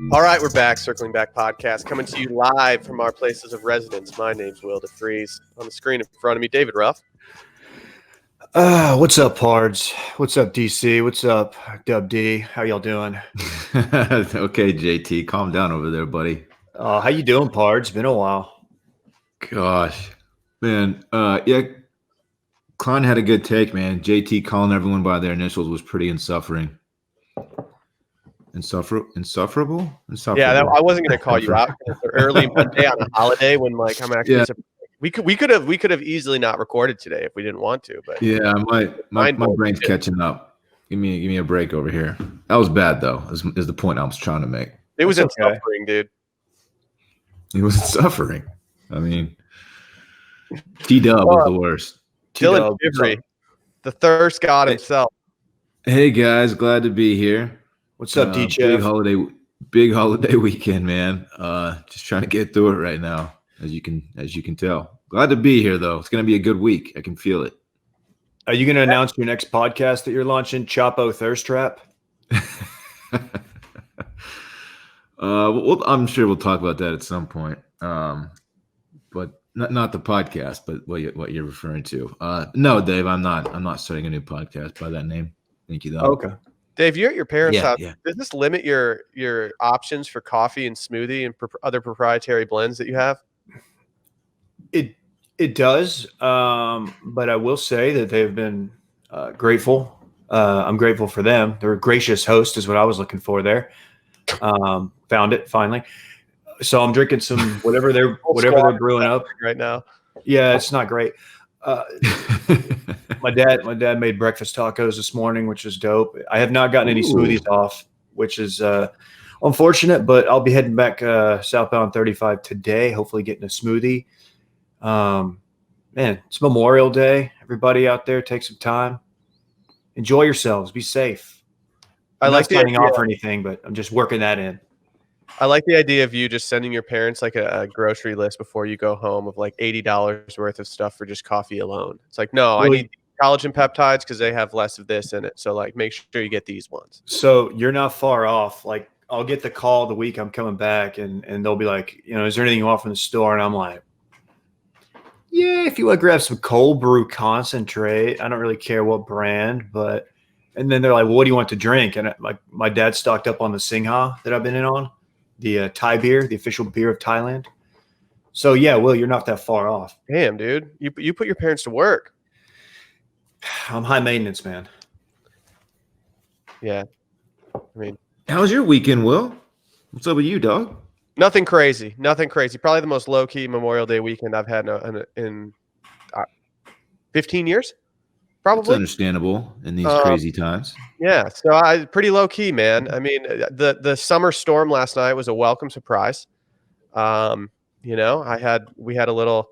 All right, we're back. Circling Back podcast coming to you live from our places of residence. My name's Will DeFries. On the screen in front of me, David Ruff. What's up, Pards? What's up, DC? What's up, Dub D? How y'all doing? Okay, JT, calm down over there, buddy. How you doing, Pards? Been a while. Gosh, man. Yeah, Klein had a good take, man. JT calling everyone by their initials was pretty insufferable. Yeah, I wasn't going to call you out early Monday on a holiday when, like, I'm actually. Yeah. We could have easily not recorded today if we didn't want to, but yeah, my brain's catching up. Give me a break over here. That was bad though. Is the point I was trying to make. It was suffering, dude. He wasn't suffering. I mean, T-Dub was the worst. Dillon, the thirst god himself. Hey guys, glad to be here. What's up, DJ? Big holiday weekend, man. Just trying to get through it right now. As you can tell. Glad to be here, though. It's going to be a good week. I can feel it. Are you going to announce your next podcast that you're launching, Chapo Thirst Trap? I'm sure we'll talk about that at some point. But not the podcast, but what you're referring to. No, Dave, I'm not starting a new podcast by that name. Thank you, though. Okay. Dave, you're at your parents' house. Yeah. Does this limit your options for coffee and smoothie and other proprietary blends that you have? It does, but I will say that they've been grateful. I'm grateful for them. They're a gracious host is what I was looking for there. Found it finally. So I'm drinking some whatever they're brewing up right now. Yeah, it's not great. My dad made breakfast tacos this morning, which is dope. I have not gotten any smoothies off, which is unfortunate, but I'll be heading back southbound 35 today, hopefully getting a smoothie. Man, it's Memorial Day. Everybody out there, take some time. Enjoy yourselves. Be safe. I'm not signing off or anything, but I'm just working that in. I like the idea of you just sending your parents like a grocery list before you go home of like $80 worth of stuff for just coffee alone. It's like, no, I need collagen peptides because they have less of this in it. So like, make sure you get these ones. So you're not far off. Like I'll get the call the week I'm coming back and they'll be like, is there anything you want from the store? And I'm like, yeah, if you want to grab some cold brew concentrate, I don't really care what brand, and then they're like, well, what do you want to drink? And like my dad stocked up on the Singha that I've been in on, the Thai beer, the official beer of Thailand. So yeah, Will, you're not that far off. Damn, dude, you put your parents to work. I'm high maintenance, man. Yeah, I mean, how was your weekend, Will? What's up with you, dog? Nothing crazy. Probably the most low-key Memorial Day weekend I've had in 15 years, probably. It's understandable in these crazy times. Yeah, so pretty low-key, man. I mean, the summer storm last night was a welcome surprise. We had a little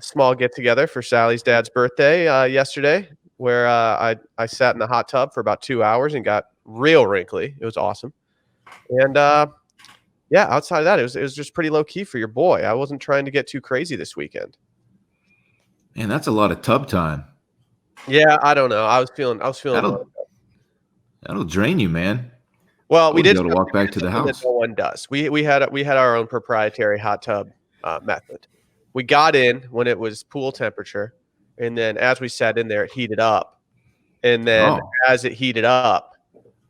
small get-together for Sally's dad's birthday yesterday where I sat in the hot tub for about 2 hours and got real wrinkly. It was awesome. And yeah, outside of that, it was just pretty low key for your boy. I wasn't trying to get too crazy this weekend. Man, that's a lot of tub time. Yeah, I don't know. I was feeling. That'll drain you, man. Well, we did able to walk back to the house. No one does. We had our own proprietary hot tub method. We got in when it was pool temperature, and then as we sat in there, it heated up, and then as it heated up.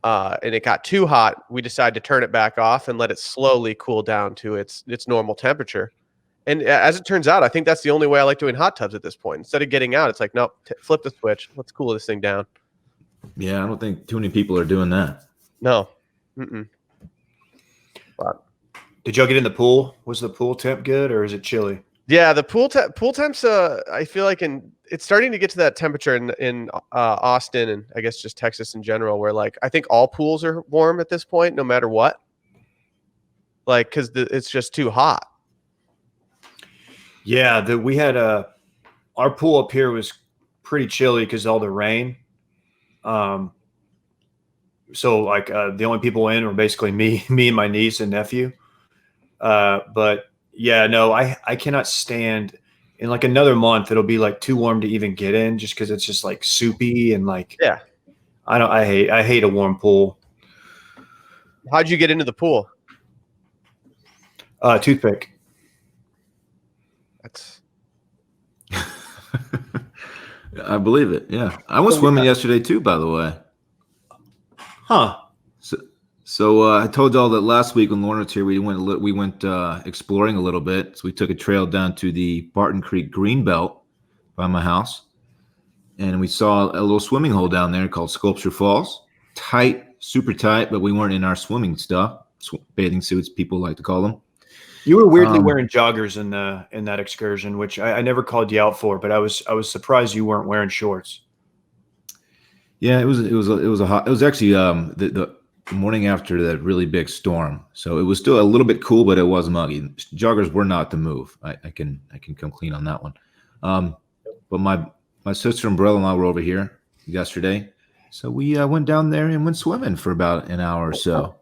And it got too hot, we decided to turn it back off and let it slowly cool down to its normal temperature. And as it turns out, I think that's the only way I like doing hot tubs at this point. Instead of getting out, it's like, nope, flip the switch. Let's cool this thing down. Yeah, I don't think too many people are doing that. No. But did y'all get in the pool? Was the pool temp good or is it chilly? Yeah, the pool temps, I feel like it's starting to get to that temperature in Austin and I guess just Texas in general where like I think all pools are warm at this point no matter what. Like because it's just too hot. Yeah, we had our pool up here was pretty chilly because all the rain. So like the only people in were basically me and my niece and nephew. But yeah, no, I cannot stand in like another month. It'll be like too warm to even get in just because it's just like soupy and like, yeah, I hate a warm pool. How'd you get into the pool? Toothpick. That's I believe it. Yeah, I went swimming yesterday too. By the way. Huh. So I told y'all that last week when Lauren was here, we went exploring a little bit. So we took a trail down to the Barton Creek Greenbelt by my house, and we saw a little swimming hole down there called Sculpture Falls. Tight, super tight, but we weren't in our swimming stuff, bathing suits, people like to call them. You were weirdly wearing joggers in that excursion, which I never called you out for, but I was surprised you weren't wearing shorts. Yeah, it was actually the morning after that really big storm, so it was still a little bit cool, but it was muggy. Joggers were not the move. I can come clean on that one. But my sister and brother-in-law were over here yesterday, so we went down there and went swimming for about an hour or so,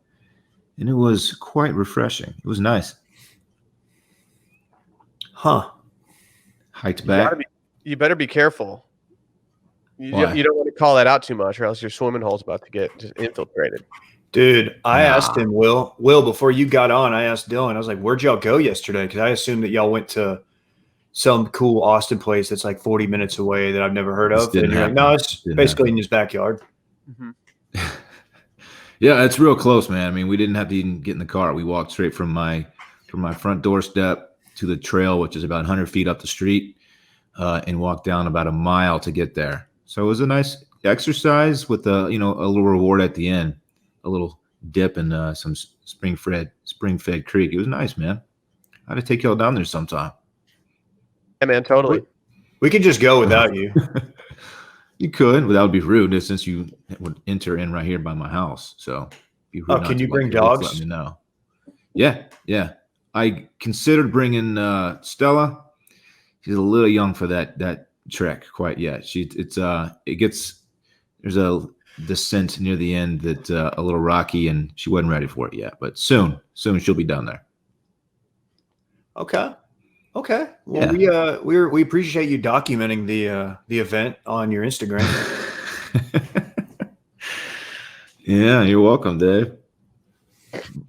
and it was quite refreshing. It was nice. Huh. Hiked back. You better be careful. You Why? don't want to call that out too much, or else your swimming hole's about to get just infiltrated. Dude, I asked him, Will, before you got on, I asked Dillon, I was like, where'd y'all go yesterday? Because I assumed that y'all went to some cool Austin place that's like 40 minutes away that I've never heard of. And you're like, no, it's basically in his backyard. Mm-hmm. Yeah, it's real close, man. I mean, we didn't have to even get in the car. We walked straight from my front doorstep to the trail, which is about 100 feet up the street, and walked down about a mile to get there. So it was a nice exercise with a little reward at the end, a little dip in some spring-fed creek. It was nice, man. I had to take y'all down there sometime. Yeah, man, totally. We could just go without you. You could, but that would be rude since you would enter in right here by my house. So, can you bring dogs? Let me know. Yeah. I considered bringing Stella. She's a little young for that trek quite yet. There's a descent near the end that's a little rocky, and she wasn't ready for it yet. But soon she'll be down there. Okay. Well, yeah. we appreciate you documenting the event on your Instagram. Yeah, you're welcome, Dave.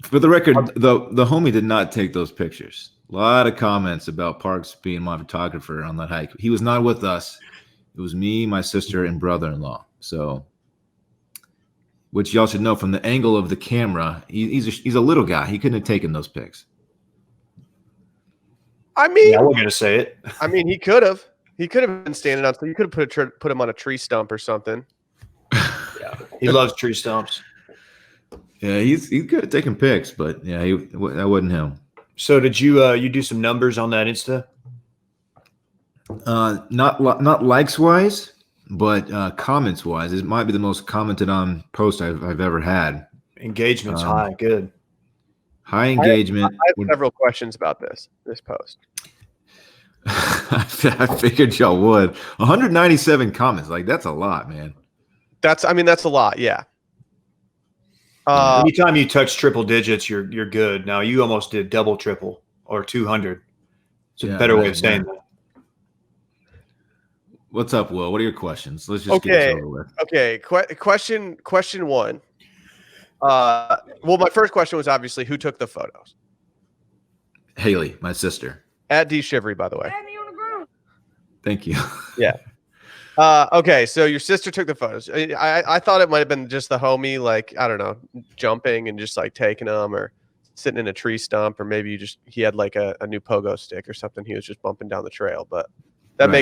For the record, the homie did not take those pictures. A lot of comments about Parks being my photographer on that hike. He was not with us. It was me, my sister, and brother-in-law. So, which y'all should know from the angle of the camera, he's a little guy. He couldn't have taken those pics. I mean, yeah, we're gonna say it. I mean, he could have. He could have been standing on. So you could have put him on a tree stump or something. Yeah, he loves tree stumps. Yeah, he's good at taking pics, but yeah, that wasn't him. So did you do some numbers on that Insta? Not likes wise, but comments wise. It might be the most commented on post I've ever had. Engagement's high. Good. High engagement. I have several questions about this post. I figured y'all would. 197 comments. Like, that's a lot, man. That's a lot. Yeah. Anytime you touch triple digits, you're good. Now you almost did double, triple, or 200. It's a better way of saying that. What's up, Will? What are your questions? Let's just get this over with. Okay. Question one. Well, my first question was obviously who took the photos. Haley, my sister. At D Shivery, by the way. Thank you. Yeah. Okay, so your sister took the photos. I thought it might have been just the homie, like, I don't know, jumping and just like taking them, or sitting in a tree stump, or maybe he had like a new pogo stick or something. He was just bumping down the trail, but that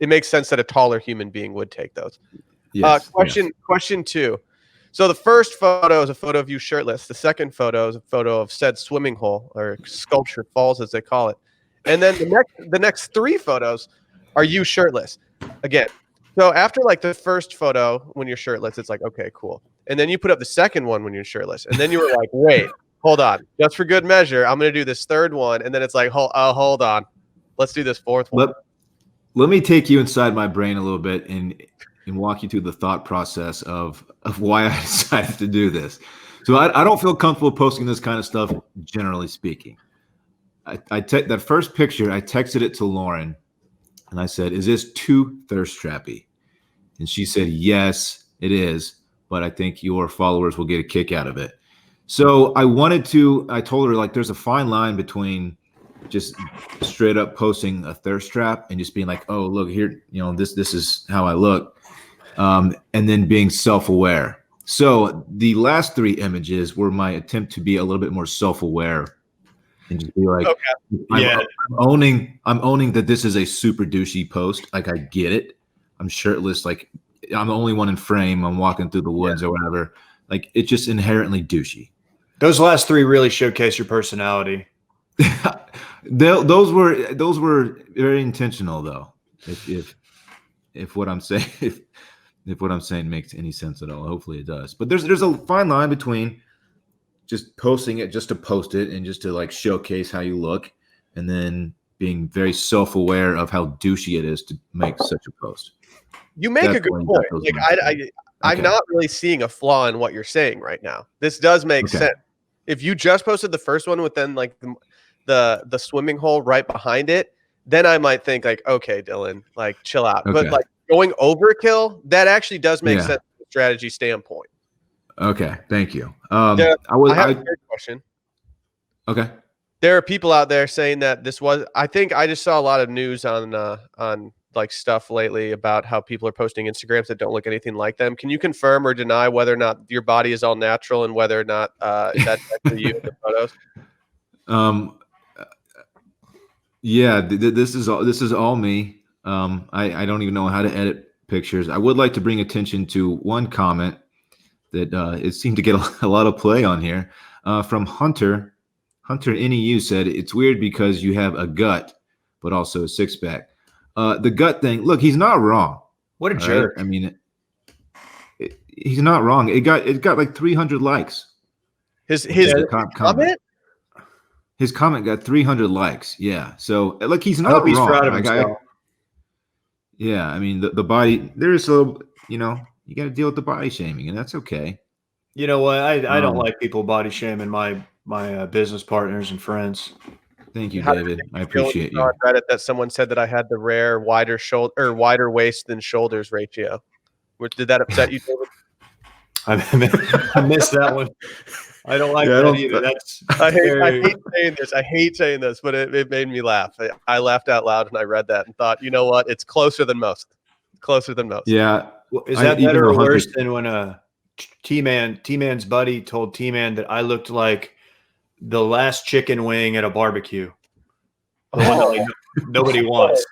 it makes sense that a taller human being would take those. Yes, question two. So the first photo is a photo of you shirtless. The second photo is a photo of said swimming hole, or Sculpture Falls as they call it. And then the next three photos are you shirtless. Again. So after like the first photo when you're shirtless, it's like, okay, cool. And then you put up the second one when you're shirtless. And then you were like, wait, hold on. Just for good measure, I'm going to do this third one. And then it's like, hold on. Let's do this fourth one. Let me take you inside my brain a little bit and walk you through the thought process of why I decided to do this. So I don't feel comfortable posting this kind of stuff, generally speaking. That first picture, I texted it to Lauren, and I said, is this too thirst trappy? And she said, yes, it is, but I think your followers will get a kick out of it. So I told her like there's a fine line between just straight up posting a thirst trap and just being like, oh, look here, this is how I look. And then being self-aware. So the last 3 images were my attempt to be a little bit more self-aware and just be like, yeah, I'm owning that this is a super douchey post. Like, I get it. I'm shirtless. Like, I'm the only one in frame. I'm walking through the woods or whatever. Like, it's just inherently douchey. Those last 3 really showcase your personality. Those were very intentional, though. If what I'm saying if what I'm saying makes any sense at all, hopefully it does. But there's a fine line between just posting it just to post it and just to like showcase how you look, and then being very self-aware of how douchey it is to make such a post. You make a good point. Like I'm not really seeing a flaw in what you're saying right now. This does make sense. If you just posted the first one with then like the swimming hole right behind it, then I might think like, okay, Dillon, like chill out. But like going overkill, that actually does make sense from a strategy standpoint. Okay, thank you. I have a third question. Okay. There are people out there saying that this was. I think I just saw a lot of news on like stuff lately about how people are posting Instagrams that don't look anything like them. Can you confirm or deny whether or not your body is all natural and whether or not that's actually you in the photos? Yeah, this is all me. I don't even know how to edit pictures. I would like to bring attention to one comment that it seemed to get a lot of play on here from Hunter. Hunter NEU said, it's weird because you have a gut, but also a six-pack. The gut thing, look, he's not wrong. What a jerk. Right? I mean, he's not wrong. It got like 300 likes. His comment? His comment got 300 likes. Yeah. So like he's not I hope he's wrong. proud of himself. Yeah. I mean, the body, there is a, you got to deal with the body shaming, and that's okay. You know what? I don't like people body shaming my business partners and friends. Thank you, David. I appreciate you. On Reddit that someone said that I had the rare wider waist than shoulders ratio. Did that upset you, David? I missed that one. I don't like that either. I hate saying this. I hate saying this, but it made me laugh. I laughed out loud when I read that and thought, you know what? It's closer than most. Closer than most. Yeah. Well, is that better or worse than when T-Man's buddy told T-Man that I looked like the last chicken wing at a barbecue? The one that, like, nobody wants.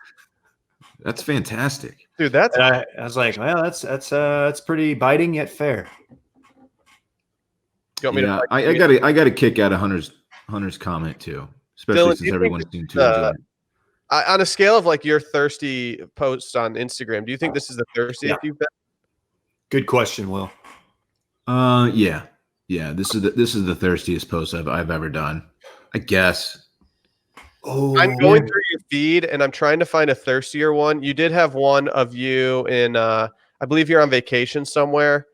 That's fantastic, dude. I was like, well, that's pretty biting yet fair. You want me to? I got a kick out of Hunter's comment too, especially Dillon, since everyone seemed to enjoy it. On a scale of like your thirsty posts on Instagram, do you think this is the thirstiest you've been? Good question, Will. Yeah. This is the thirstiest post I've ever done, I guess. Oh, I'm going through your feed and I'm trying to find a thirstier one. You did have one of you in, I believe you're on vacation somewhere,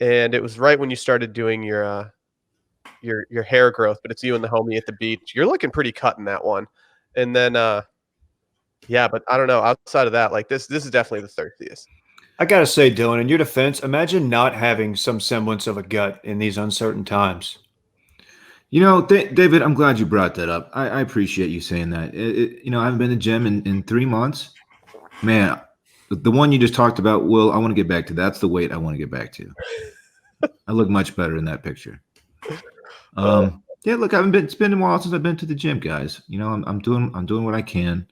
and it was right when you started doing your hair growth. But it's you and the homie at the beach. You're looking pretty cut in that one, and then yeah. But I don't know. Outside of that, like this is definitely the thirstiest. I gotta say, Dillon, in your defense, imagine not having some semblance of a gut in these uncertain times. You know, David, I'm glad you brought that up. I appreciate you saying that. I haven't been to the gym in 3 months. Man, the one you just talked about, Will, I want to get back to. That's the weight I want to get back to. I look much better in that picture. Yeah, look, it's been a while since I've been to the gym, guys. I'm doing what I can.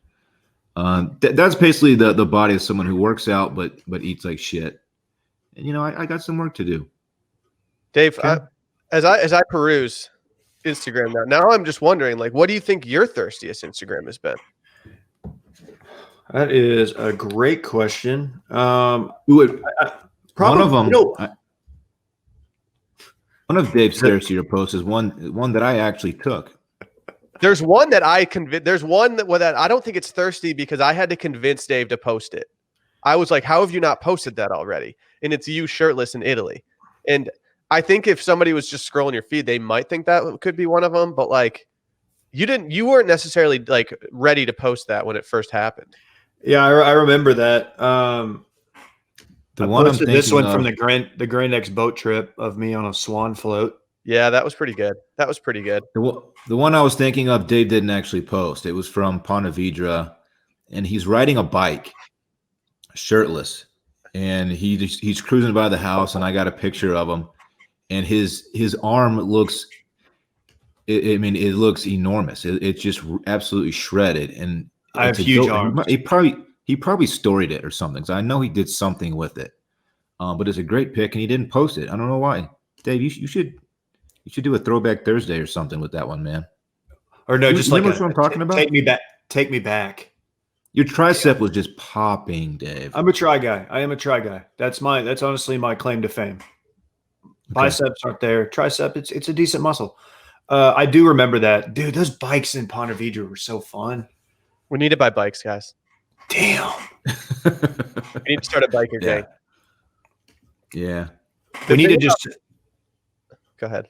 That's basically the body of someone who works out but eats like shit. And I got some work to do. Dave, okay. As I peruse Instagram now I'm just wondering, like, what do you think your thirstiest Instagram has been? That is a great question. One of them. One of Dave's thirstier posts is one that I actually took. There's one that There's one that I don't think it's thirsty because I had to convince Dave to post it. I was like, "How have you not posted that already?" And it's you shirtless in Italy. And I think if somebody was just scrolling your feed, they might think that could be one of them. But like, you weren't necessarily like ready to post that when it first happened. Yeah, I remember that. I posted this one from the Grand X boat trip of me on a swan float. Yeah, that was pretty good. That was pretty good. The one I was thinking of, Dave didn't actually post. It was from Ponte Vedra, and he's riding a bike, shirtless, and he's cruising by the house, and I got a picture of him, and his arm looks. I mean, it looks enormous. It's just absolutely shredded, and I have huge arms. He probably storied it or something. So I know he did something with it. But it's a great pick, and he didn't post it. I don't know why. Dave, you should do a Throwback Thursday or something with that one, man. Or no, just like what I'm talking about. Take me back. Take me back. Your tricep was just popping, Dave. I'm a try guy. I am a try guy. That's honestly my claim to fame. Okay. Biceps aren't there. Tricep, it's a decent muscle. I do remember that. Dude, those bikes in Ponte Vedra were so fun. We need to buy bikes, guys. Damn. We need to start a biker gang. Yeah. We need to just go ahead.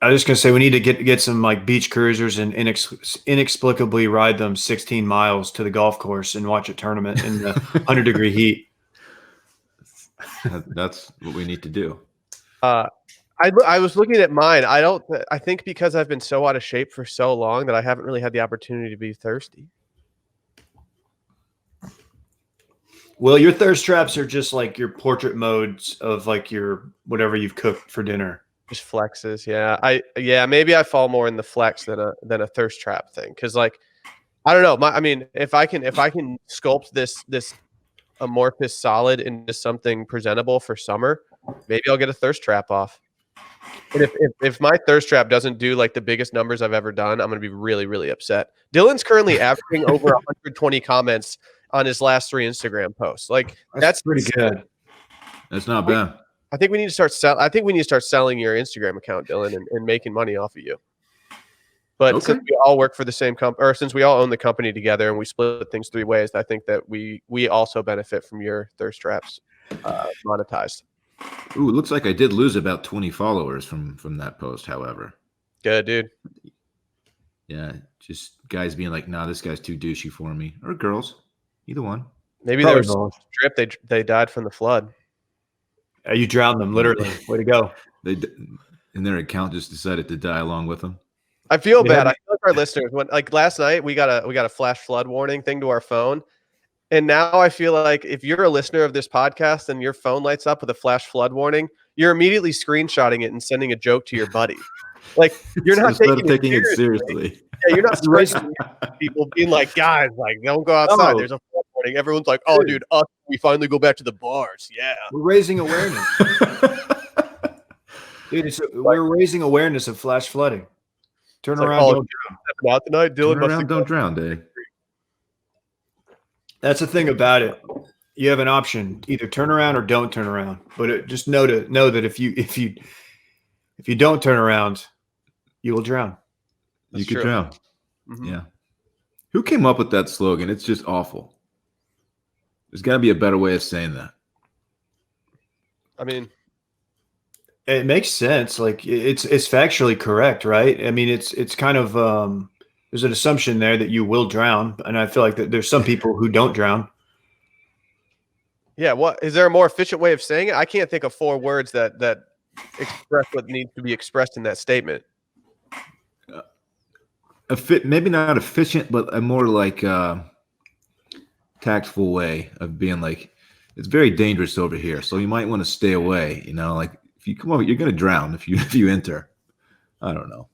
I was just gonna say we need to get some like beach cruisers and inexplicably ride them 16 miles to the golf course and watch a tournament in the 100-degree heat. That's what we need to do. I was looking at mine. I think because I've been so out of shape for so long that I haven't really had the opportunity to be thirsty. Well, your thirst traps are just like your portrait modes of like your whatever you've cooked for dinner. Just flexes, yeah. Maybe I fall more in the flex than a thirst trap thing, because like I don't know. I mean, if I can sculpt this amorphous solid into something presentable for summer, maybe I'll get a thirst trap off. And if my thirst trap doesn't do like the biggest numbers I've ever done, I'm going to be really, really upset. Dillon's currently averaging over 120 comments on his last 3 Instagram posts. Like that's pretty good. That's not bad. I think we need to start selling your Instagram account, Dillon, and making money off of you. But since we all work for the same company, or since we all own the company together and we split things 3 ways, I think that we also benefit from your thirst traps monetized. Ooh, it looks like I did lose about 20 followers from that post, however. Good, dude. Yeah, just guys being like, nah, this guy's too douchey for me. Or girls. Either one. Maybe they were stripped. They died from the flood. You drowned them, literally. Way to go. And their account just decided to die along with them. I feel bad. I feel like our listeners, when like last night we got a flash flood warning thing to our phone. And now I feel like if you're a listener of this podcast and your phone lights up with a flash flood warning, you're immediately screenshotting it and sending a joke to your buddy. Like you're not taking it seriously. Yeah, you're not raising people being like, guys, like don't go outside. There's a flood warning. Everyone's like, oh, dude, we finally go back to the bars. Yeah, we're raising awareness. Dude, we're raising awareness of flash flooding. Turn around, don't drown. Out tonight, Dillon. Turn around, don't drown, Dave. That's the thing about it. You have an option: either turn around or don't turn around. But just know that if you don't turn around, you will drown. You could drown. Mm-hmm. Yeah. Who came up with that slogan? It's just awful. There's got to be a better way of saying that. I mean, it makes sense. Like it's factually correct, right? I mean, it's kind of there's an assumption there that you will drown, and I feel like that there's some people who don't drown. Yeah, what is there a more efficient way of saying it? I can't think of 4 words that express what needs to be expressed in that statement. Maybe not efficient, but a more like tactful way of being like, it's very dangerous over here, so you might want to stay away. You know, like if you come over, you're going to drown if you enter. I don't know.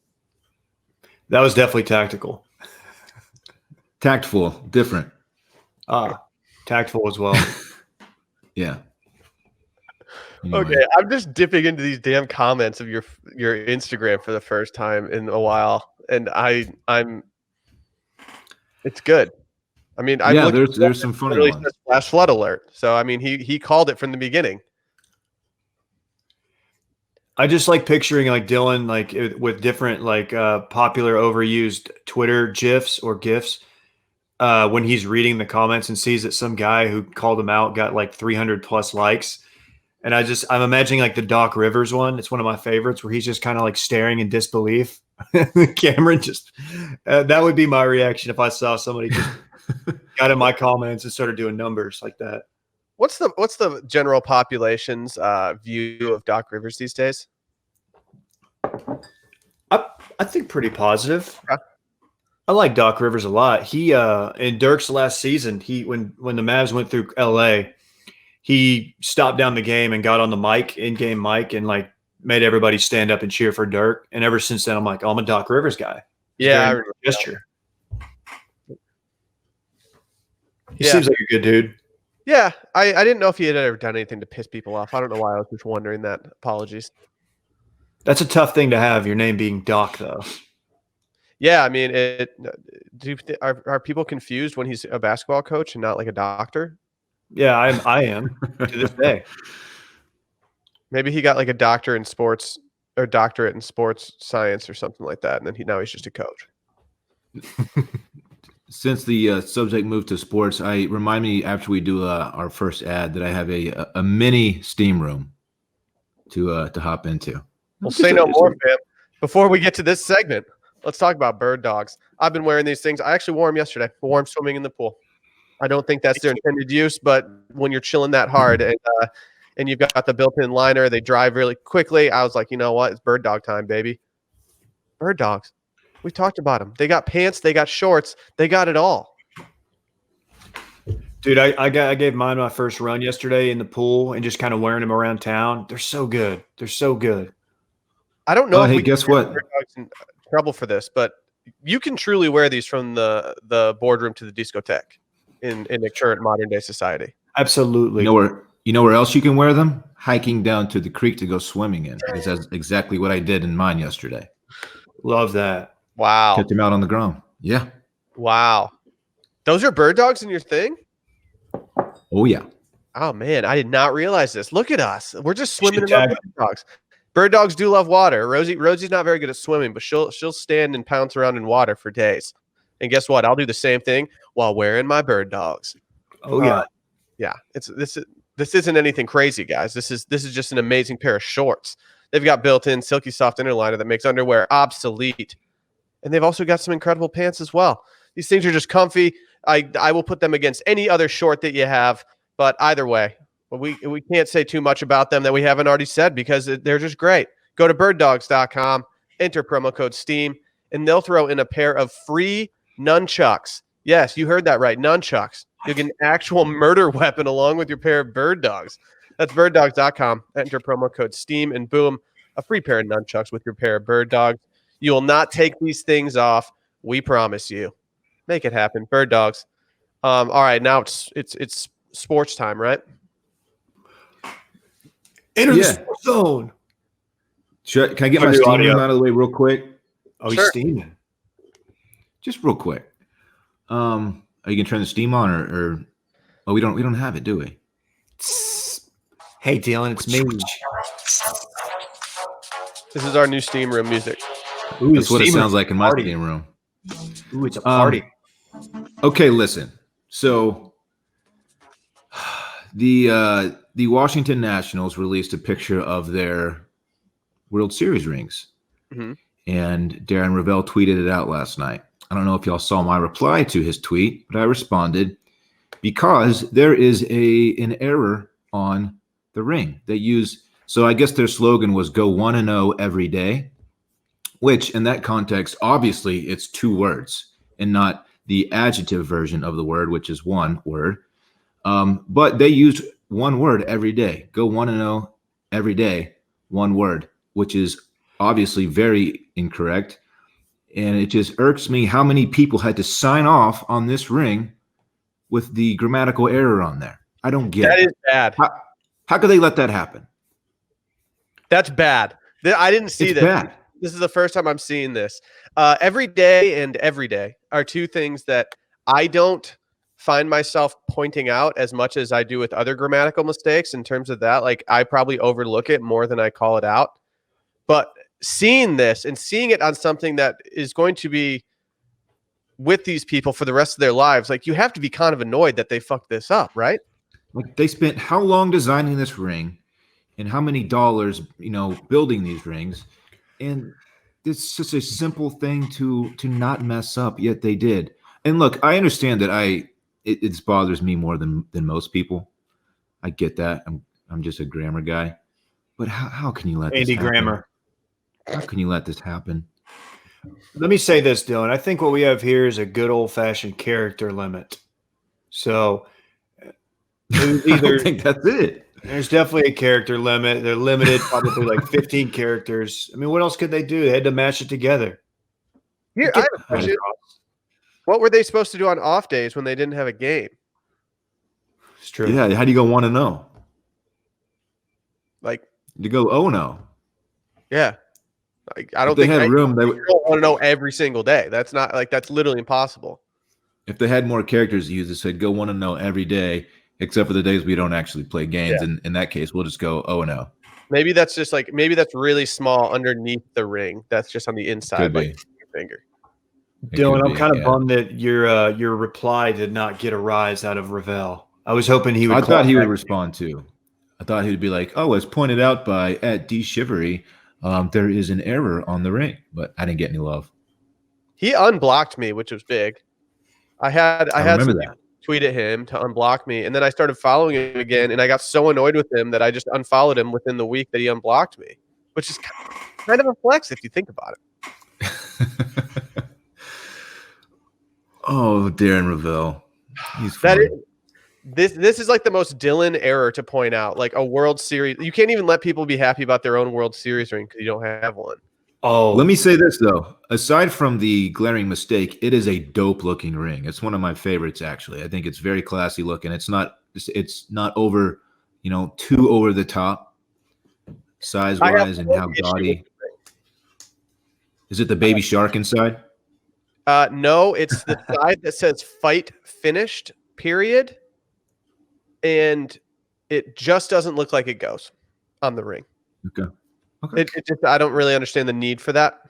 That was definitely tactical. Tactful, different. Tactful as well. Yeah. Anyway. Okay, I'm just dipping into these damn comments of your Instagram for the first time in a while, and I'm. It's good. I mean, there's some funny ones. Flash flood alert. So I mean, he called it from the beginning. I just like picturing like Dillon like with different like popular overused Twitter GIFs or GIFs when he's reading the comments and sees that some guy who called him out got like 300 plus likes. And I'm imagining like the Doc Rivers one. It's one of my favorites where he's just kind of like staring in disbelief. The camera just that would be my reaction if I saw somebody just got in my comments and started doing numbers like that. What's the general population's view of Doc Rivers these days? I think pretty positive. Okay. I like Doc Rivers a lot. He in Dirk's last season, when the Mavs went through LA, he stopped down the game and got on the mic, in-game mic, and like made everybody stand up and cheer for Dirk. And ever since then, I'm like, oh, I'm a Doc Rivers guy. It's Yeah, I very remember gesture. He Yeah. seems like a good dude. Yeah, I didn't know if he had ever done anything to piss people off. I don't know why. I was just wondering that. Apologies. That's a tough thing to have, your name being Doc, though. Yeah, I mean, are people confused when he's a basketball coach and not like a doctor? Yeah, I am to this day. Maybe he got like a doctor in sports or doctorate in sports science or something like that, and then now he's just a coach. Since the subject moved to sports, remind me after we do our first ad that I have a mini steam room to hop into. Well, say no more, fam. Before we get to this segment, let's talk about bird dogs. I've been wearing these things. I actually wore them yesterday. Wore them swimming in the pool. I don't think that's their intended use, but when you're chilling that hard and you've got the built-in liner, they drive really quickly. I was like, you know what? It's bird dog time, baby. Bird dogs. We talked about them. They got pants. They got shorts. They got it all. Dude, I gave mine my first run yesterday in the pool and just kind of wearing them around town. They're so good. They're so good. I don't know if hey, we guess can what? bird dogs in trouble for this, but you can truly wear these from the boardroom to the discotheque in the current modern day society. Absolutely. You know where else you can wear them? Hiking down to the creek to go swimming in. Because that's exactly what I did in mine yesterday. Love that. Wow. Kept them out on the ground. Yeah. Wow. Those are bird dogs in your thing? Oh, yeah. Oh, man. I did not realize this. Look at us. We're just swimming in tag bird dogs. Bird dogs do love water. Rosie's not very good at swimming, but she'll stand and pounce around in water for days. And guess what? I'll do the same thing while wearing my bird dogs. Oh, yeah. Yeah. This isn't anything crazy, guys. This is just an amazing pair of shorts. They've got built-in silky soft inner liner that makes underwear obsolete. And they've also got some incredible pants as well. These things are just comfy. I will put them against any other short that you have, but either way, we can't say too much about them that we haven't already said because they're just great. Go to birddogs.com, enter promo code STEAM, and they'll throw in a pair of free nunchucks. Yes, you heard that right, nunchucks. You get an actual murder weapon along with your pair of bird dogs. That's birddogs.com, enter promo code STEAM, and boom, a free pair of nunchucks with your pair of bird dogs. You will not take these things off. We promise you. Make it happen. Bird dogs. All right, now it's sports time, right? Enter the sports zone. Can I get my steam room out of the way real quick? Oh, sure. He's steaming. Just real quick. Are you gonna turn the steam on or we don't have it, do we? Hey Dillon, it's me. This is our new steam room music. Ooh, that's what it sounds like in my steam room. Ooh, it's a party. Okay, listen. So the Washington Nationals released a picture of their World Series rings. Mm-hmm. And Darren Ravel tweeted it out last night. I don't know if y'all saw my reply to his tweet, but I responded because there is an error on the ring. So I guess their slogan was go 1-0 every day, which in that context, obviously it's 2 words and not the adjective version of the word, which is 1 word. But they used 1 word every day. Go 1-0 every day, 1 word, which is obviously very incorrect. And it just irks me how many people had to sign off on this ring with the grammatical error on there. I don't get it. That is bad. How could they let that happen? That's bad. I didn't see it's this. Bad. This is the first time I'm seeing this. Every day and every day are 2 things that I don't find myself pointing out as much as I do with other grammatical mistakes in terms of that. Like I probably overlook it more than I call it out. But seeing this and seeing it on something that is going to be with these people for the rest of their lives, like you have to be kind of annoyed that they fucked this up, right? Like they spent how long designing this ring and how many dollars, building these rings. And it's just a simple thing to not mess up, yet they did. And look, I understand that it bothers me more than most people. I get that. I'm just a grammar guy. But how can you let Andy this happen? Grammer? How can you let this happen? Let me say this, Dylan. I think what we have here is a good old-fashioned character limit. So I don't think that's it. There's definitely a character limit. They're limited, probably like 15 characters. I mean, what else could they do? They had to match it together. Here, I have a question. What were they supposed to do on off days when they didn't have a game? It's true. Yeah, how do you go 1-0? Like, you go 0-0. Yeah. Like, I don't if they think had room. They don't want to know every single day. That's not like that's literally impossible. If they had more characters to use, they said go 1-0 every day, except for the days we don't actually play games. Yeah. And in that case, we'll just go 0-0. Maybe that's just like that's really small underneath the ring. That's just on the inside, Could like be. your finger. Dylan, I'm kind of bummed that your reply did not get a rise out of Ravel. I was hoping he would. I thought he would respond too. I thought he would be like, "Oh, as pointed out by @DShivery, there is an error on the ring," but I didn't get any love. He unblocked me, which was big. I had remember that. Tweet at him to unblock me, and then I started following him again, and I got so annoyed with him that I just unfollowed him within the week that he unblocked me, which is kind of a flex if you think about it. Oh, Darren Ravel. He's fun. This is like the most Dillon error to point out. Like a World Series, you can't even let people be happy about their own World Series ring because you don't have one. Oh, let me say this though. Aside from the glaring mistake, it is a dope looking ring. It's one of my favorites actually. I think it's very classy looking. It's not over, too over the top size wise and how gaudy. Is it the baby shark inside? No, it's the side that says "fight finished." Period. And it just doesn't look like it goes on the ring. Okay. It just, I don't really understand the need for that,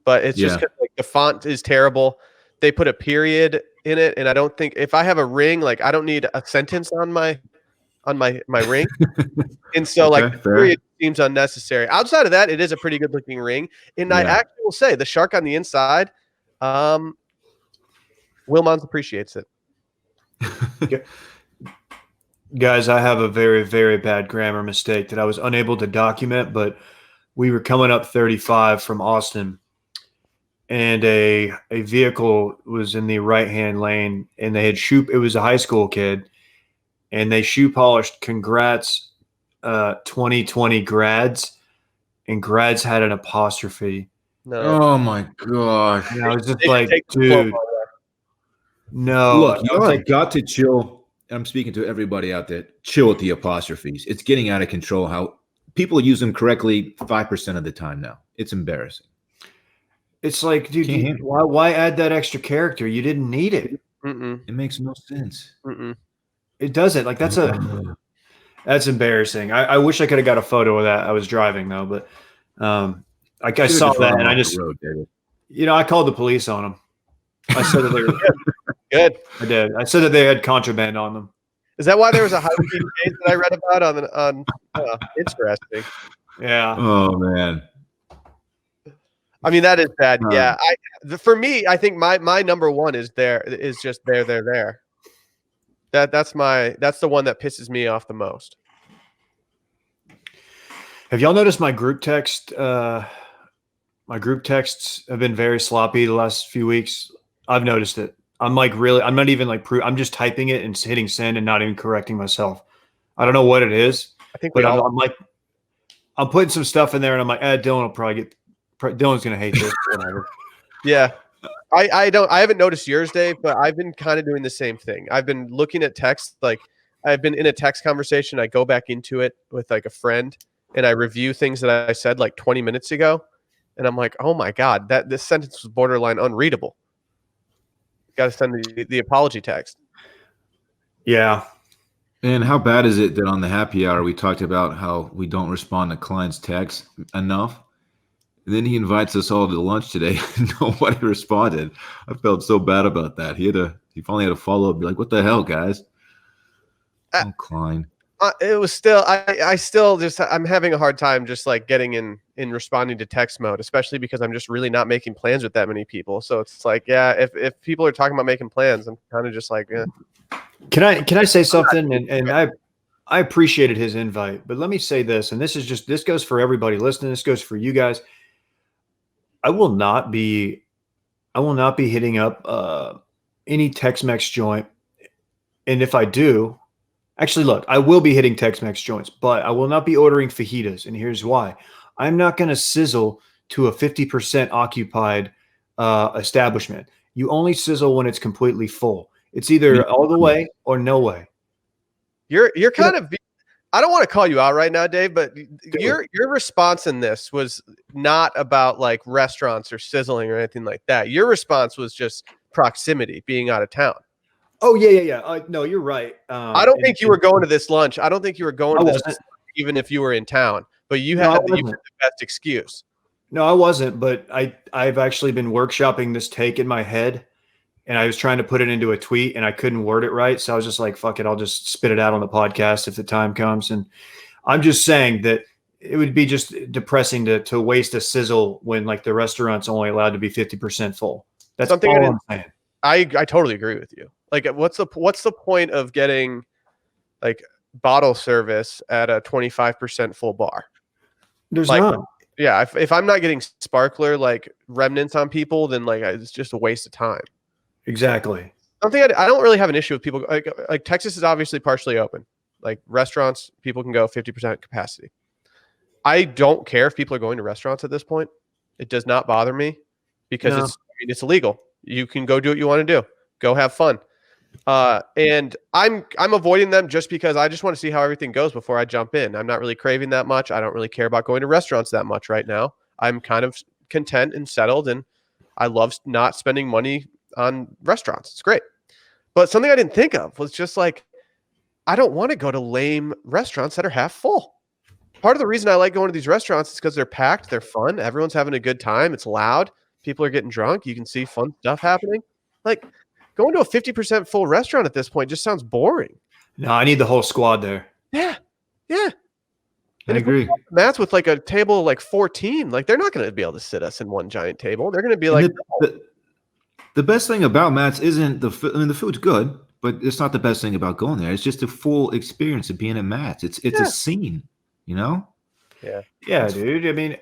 but it's just like the font is terrible. They put a period in it, and I don't think if I have a ring, like I don't need a sentence on my ring, and so like period seems unnecessary. Outside of that, it is a pretty good looking ring, and I actually will say the shark on the inside, Will Mons appreciates it. Guys, I have a very, very bad grammar mistake that I was unable to document, but we were coming up 35 from Austin, and a vehicle was in the right-hand lane, and they had it was a high school kid, and they shoe polished "Congrats 2020 grads," and grads had an apostrophe. No. Oh my gosh. And I was just like, dude, no. Look, you have got to chill. I'm speaking to everybody out there. Chill with the apostrophes. It's getting out of control. How people use them correctly 5% of the time now. It's embarrassing. It's like, dude, why add that extra character? You didn't need it. It makes no sense. It doesn't. Like that's embarrassing. I wish I could have got a photo of that. I was driving though, but I saw that and I just, I called the police on them. I said that they were good. I did. I said that they had contraband on them. Is that why there was a high-speed chase that I read about on interesting? Yeah. Oh man. I mean that is bad. Yeah. For me, I think my number one is just there. That's the one that pisses me off the most. Have y'all noticed my group text? My group texts have been very sloppy the last few weeks. I've noticed it. I'm like I'm not even like I'm just typing it and hitting send and not even correcting myself. I don't know what it is. I think, but I'm like, I'm putting some stuff in there and I'm like, Dylan will probably Dylan's going to hate this. Whatever. Yeah. I haven't noticed yours, Dave, but I've been kind of doing the same thing. I've been looking at text. Like I've been in a text conversation. I go back into it with like a friend and I review things that I said like 20 minutes ago. And I'm like, oh my God, this sentence was borderline unreadable. Got to send the apology text. Yeah. And how bad is it that on the happy hour we talked about how we don't respond to clients' texts enough? And then he invites us all to lunch today. Nobody responded. I felt so bad about that. He finally had to follow up, be like, "What the hell, guys?" Klein. It was still. I'm having a hard time just like getting in responding to text mode, especially because I'm just really not making plans with that many people. So it's like, yeah, if people are talking about making plans, I'm kind of just like, yeah. Can I say something? And I appreciated his invite, but let me say this, and this goes for everybody listening. This goes for you guys. I will not be hitting up any Tex-Mex joint. And if I do, actually, look, I will be hitting Tex-Mex joints, but I will not be ordering fajitas. And here's why. I'm not going to sizzle to a 50% occupied establishment. You only sizzle when it's completely full. It's either all the way or no way. You're kind of, I don't want to call you out right now, Dave, but your response in this was not about like restaurants or sizzling or anything like that. Your response was just proximity, being out of town. Oh, yeah. No, you're right. I don't think you were going to this lunch. I don't think you were going to this lunch, even if you were in town. But you had the best excuse. No, I wasn't. But I've actually been workshopping this take in my head, and I was trying to put it into a tweet, and I couldn't word it right. So I was just like, "Fuck it, I'll just spit it out on the podcast if the time comes." And I'm just saying that it would be just depressing to waste a sizzle when like the restaurant's only allowed to be 50% full. That's something I'm saying. I totally agree with you. Like, what's the point of getting like bottle service at a 25% full bar? There's like, none. Yeah, if I'm not getting sparkler like remnants on people, then like it's just a waste of time. Exactly. I don't really have an issue with people. Like Texas is obviously partially open. Like restaurants, people can go 50% capacity. I don't care if people are going to restaurants at this point. It does not bother me because it's illegal. You can go do what you want to do. Go have fun. And I'm avoiding them just because I just want to see how everything goes before I jump in. I'm not really craving that much. I don't really care about going to restaurants that much right now. I'm kind of content and settled, and I love not spending money on restaurants. It's great. But something I didn't think of was just like, I don't want to go to lame restaurants that are half full. Part of the reason I like going to these restaurants is because they're packed, they're fun, everyone's having a good time, it's loud, people are getting drunk, you can see fun stuff happening. Like, going to a 50% full restaurant at this point just sounds boring. No, I need the whole squad there. Yeah. I agree. Matt's with like a table of like 14. Like, they're not going to be able to sit us in one giant table. They're going to be like... The best thing about Matt's isn't the food. I mean, the food's good, but it's not the best thing about going there. It's just a full experience of being at Matt's. It's a scene, you know? Yeah, dude. I mean...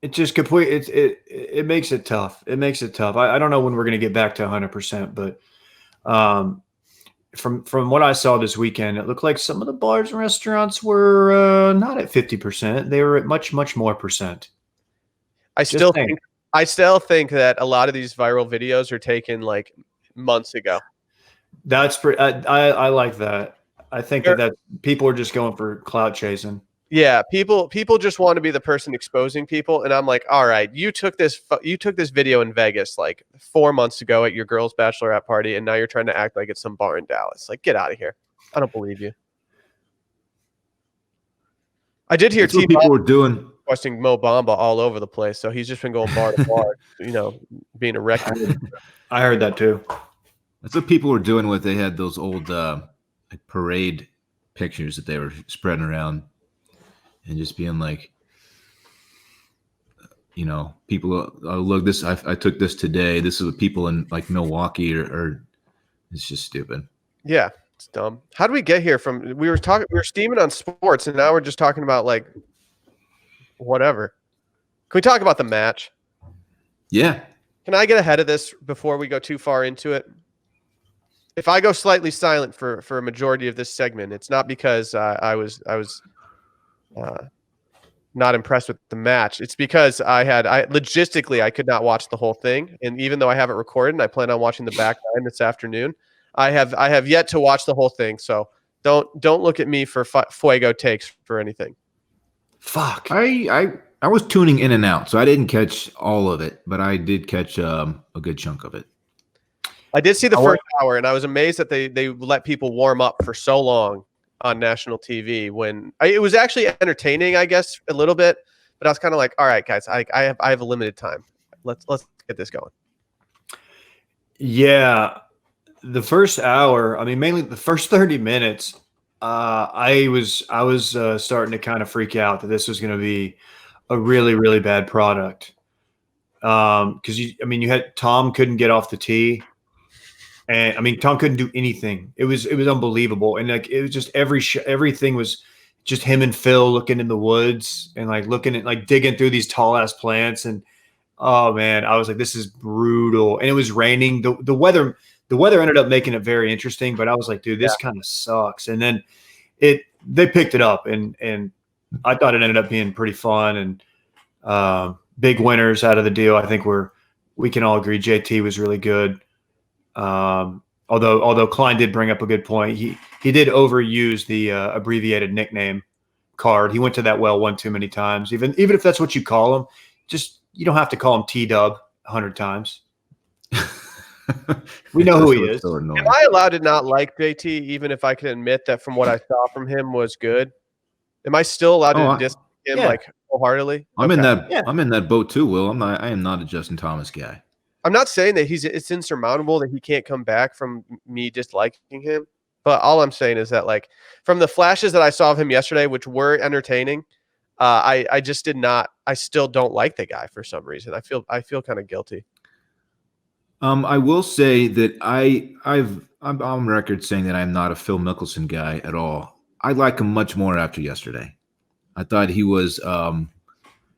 It just it makes it tough. It makes it tough. I don't know when we're going to get back to 100%, but from what I saw this weekend, it looked like some of the bars and restaurants were not at 50%. They were at much more percent. I still think that a lot of these viral videos are taken like months ago. That's pretty. I like that. I think that people are just going for clout chasing. Yeah, people just want to be the person exposing people, and I'm like, all right, you took this video in Vegas like 4 months ago at your girl's bachelorette party, and now you're trying to act like it's some bar in Dallas. Like, get out of here! I don't believe you. I did hear people were doing requesting Mo Bamba all over the place, so he's just been going bar to bar, being a record. I heard that too. That's what people were doing with. They had those old like parade pictures that they were spreading around. And just being like, people, look, this, I took this today. This is what people in like Milwaukee or it's just stupid. Yeah, it's dumb. How do we get here from, we were steaming on sports, and now we're just talking about like whatever. Can we talk about the match? Yeah. Can I get ahead of this before we go too far into it? If I go slightly silent for a majority of this segment, it's not because I was not impressed with the match. It's because logistically I could not watch the whole thing, and even though I have it recorded and I plan on watching the back nine this afternoon, I have yet to watch the whole thing. So don't look at me for fuego takes for anything. Fuck. I was tuning in and out, so I didn't catch all of it, but I did catch a good chunk of it. I did see the first hour, and I was amazed that they let people warm up for so long on national TV when it was actually entertaining, I guess, a little bit, but I was kind of like, all right, guys, I have a limited time. Let's get this going. Yeah. The first hour, I mean, mainly the first 30 minutes, I was starting to kind of freak out that this was going to be a really, really bad product. Cause you had Tom couldn't get off the tee. And I mean, Tom couldn't do anything. It was unbelievable. And like, it was just everything was just him and Phil looking in the woods and like looking at like digging through these tall ass plants. And Oh man, I was like, this is brutal, and it was raining. The weather ended up making it very interesting, but I was like, dude, this kind of sucks. And then they picked it up, and I thought it ended up being pretty fun, and big winners out of the deal. I think we can all agree JT was really good. Although Klein did bring up a good point, he did overuse the abbreviated nickname card. He went to that well one too many times. Even if that's what you call him, just you don't have to call him T-Dub 100 times. We know who he is. So Am I allowed to not like JT, even if I can admit that from what I saw from him was good? Am I still allowed to diss him like wholeheartedly? I'm in that boat too, Will. I am not a Justin Thomas guy. I'm not saying that it's insurmountable that he can't come back from me disliking him, but all I'm saying is that like from the flashes that I saw of him yesterday, which were entertaining, I just did not. I still don't like the guy for some reason. I feel kind of guilty. I will say that I'm on record saying that I'm not a Phil Mickelson guy at all. I like him much more after yesterday. I thought he was, I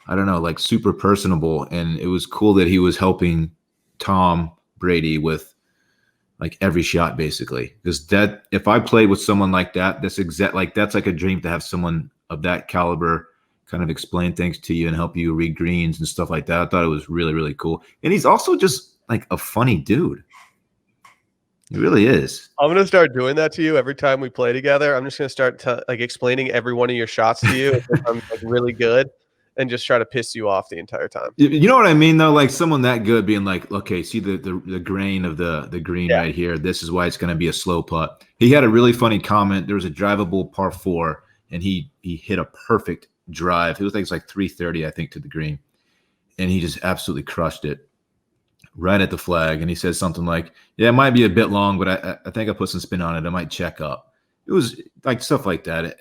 don't know, like super personable, and it was cool that he was helping Tom Brady with like every shot basically. Because that if I played with someone like that, that's like a dream to have someone of that caliber kind of explain things to you and help you read greens and stuff like that. I thought it was really, really cool. And he's also just like a funny dude. He really is. I'm going to start doing that to you every time we play together. I'm just going to start like explaining every one of your shots to you if I'm like really good and just try to piss you off the entire time. You know what I mean though? Like someone that good being like, okay, see the grain of the green right here. This is why it's going to be a slow putt. He had a really funny comment. There was a drivable par 4 and he hit a perfect drive. It was like 330, I think, to the green. And he just absolutely crushed it right at the flag. And he says something like, yeah, it might be a bit long, but I think I put some spin on it. I might check up. It was like stuff like that.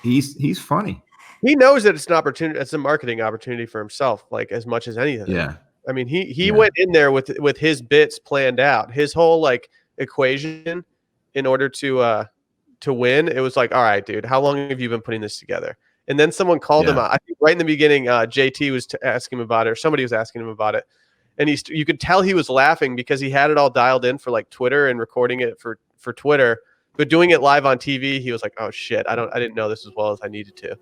He's funny. He knows that it's an opportunity. It's a marketing opportunity for himself, like as much as anything. Yeah. I mean, he went in there with his bits planned out, his whole like equation in order to win. It was like, all right, dude, how long have you been putting this together? And then someone called him out. I think right in the beginning, JT was asking him about it, or somebody was asking him about it. And you could tell he was laughing because he had it all dialed in for like Twitter and recording it for Twitter, but doing it live on TV, he was like, "Oh shit, I didn't know this as well as I needed to."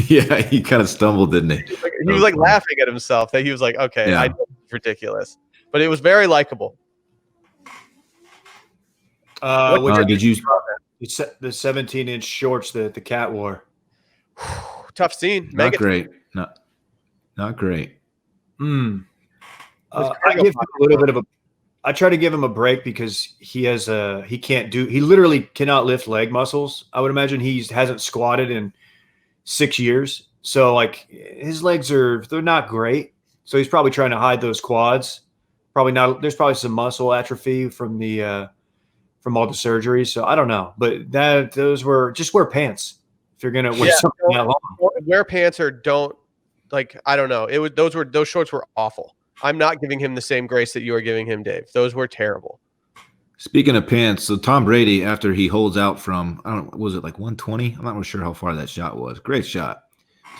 Yeah, he kind of stumbled, didn't he? He was like laughing at himself. That he was like, "Okay, I know it's ridiculous," but it was very likable. Did you the 17-inch shorts that the cat wore? Tough scene. Not great. Not great. I give him a little bit of I try to give him a break because he literally cannot lift leg muscles. I would imagine he hasn't squatted in 6 years. So like his legs they're not great. So he's probably trying to hide those quads. Probably not. There's probably some muscle atrophy from all the surgery. So I don't know, but those were just wear pants if you're gonna wear something that long. Wear pants or don't like. I don't know. Those shorts were awful. I'm not giving him the same grace that you are giving him, Dave. Those were terrible. Speaking of pants, so Tom Brady, after he holds out from, was it like 120? I'm not really sure how far that shot was. Great shot.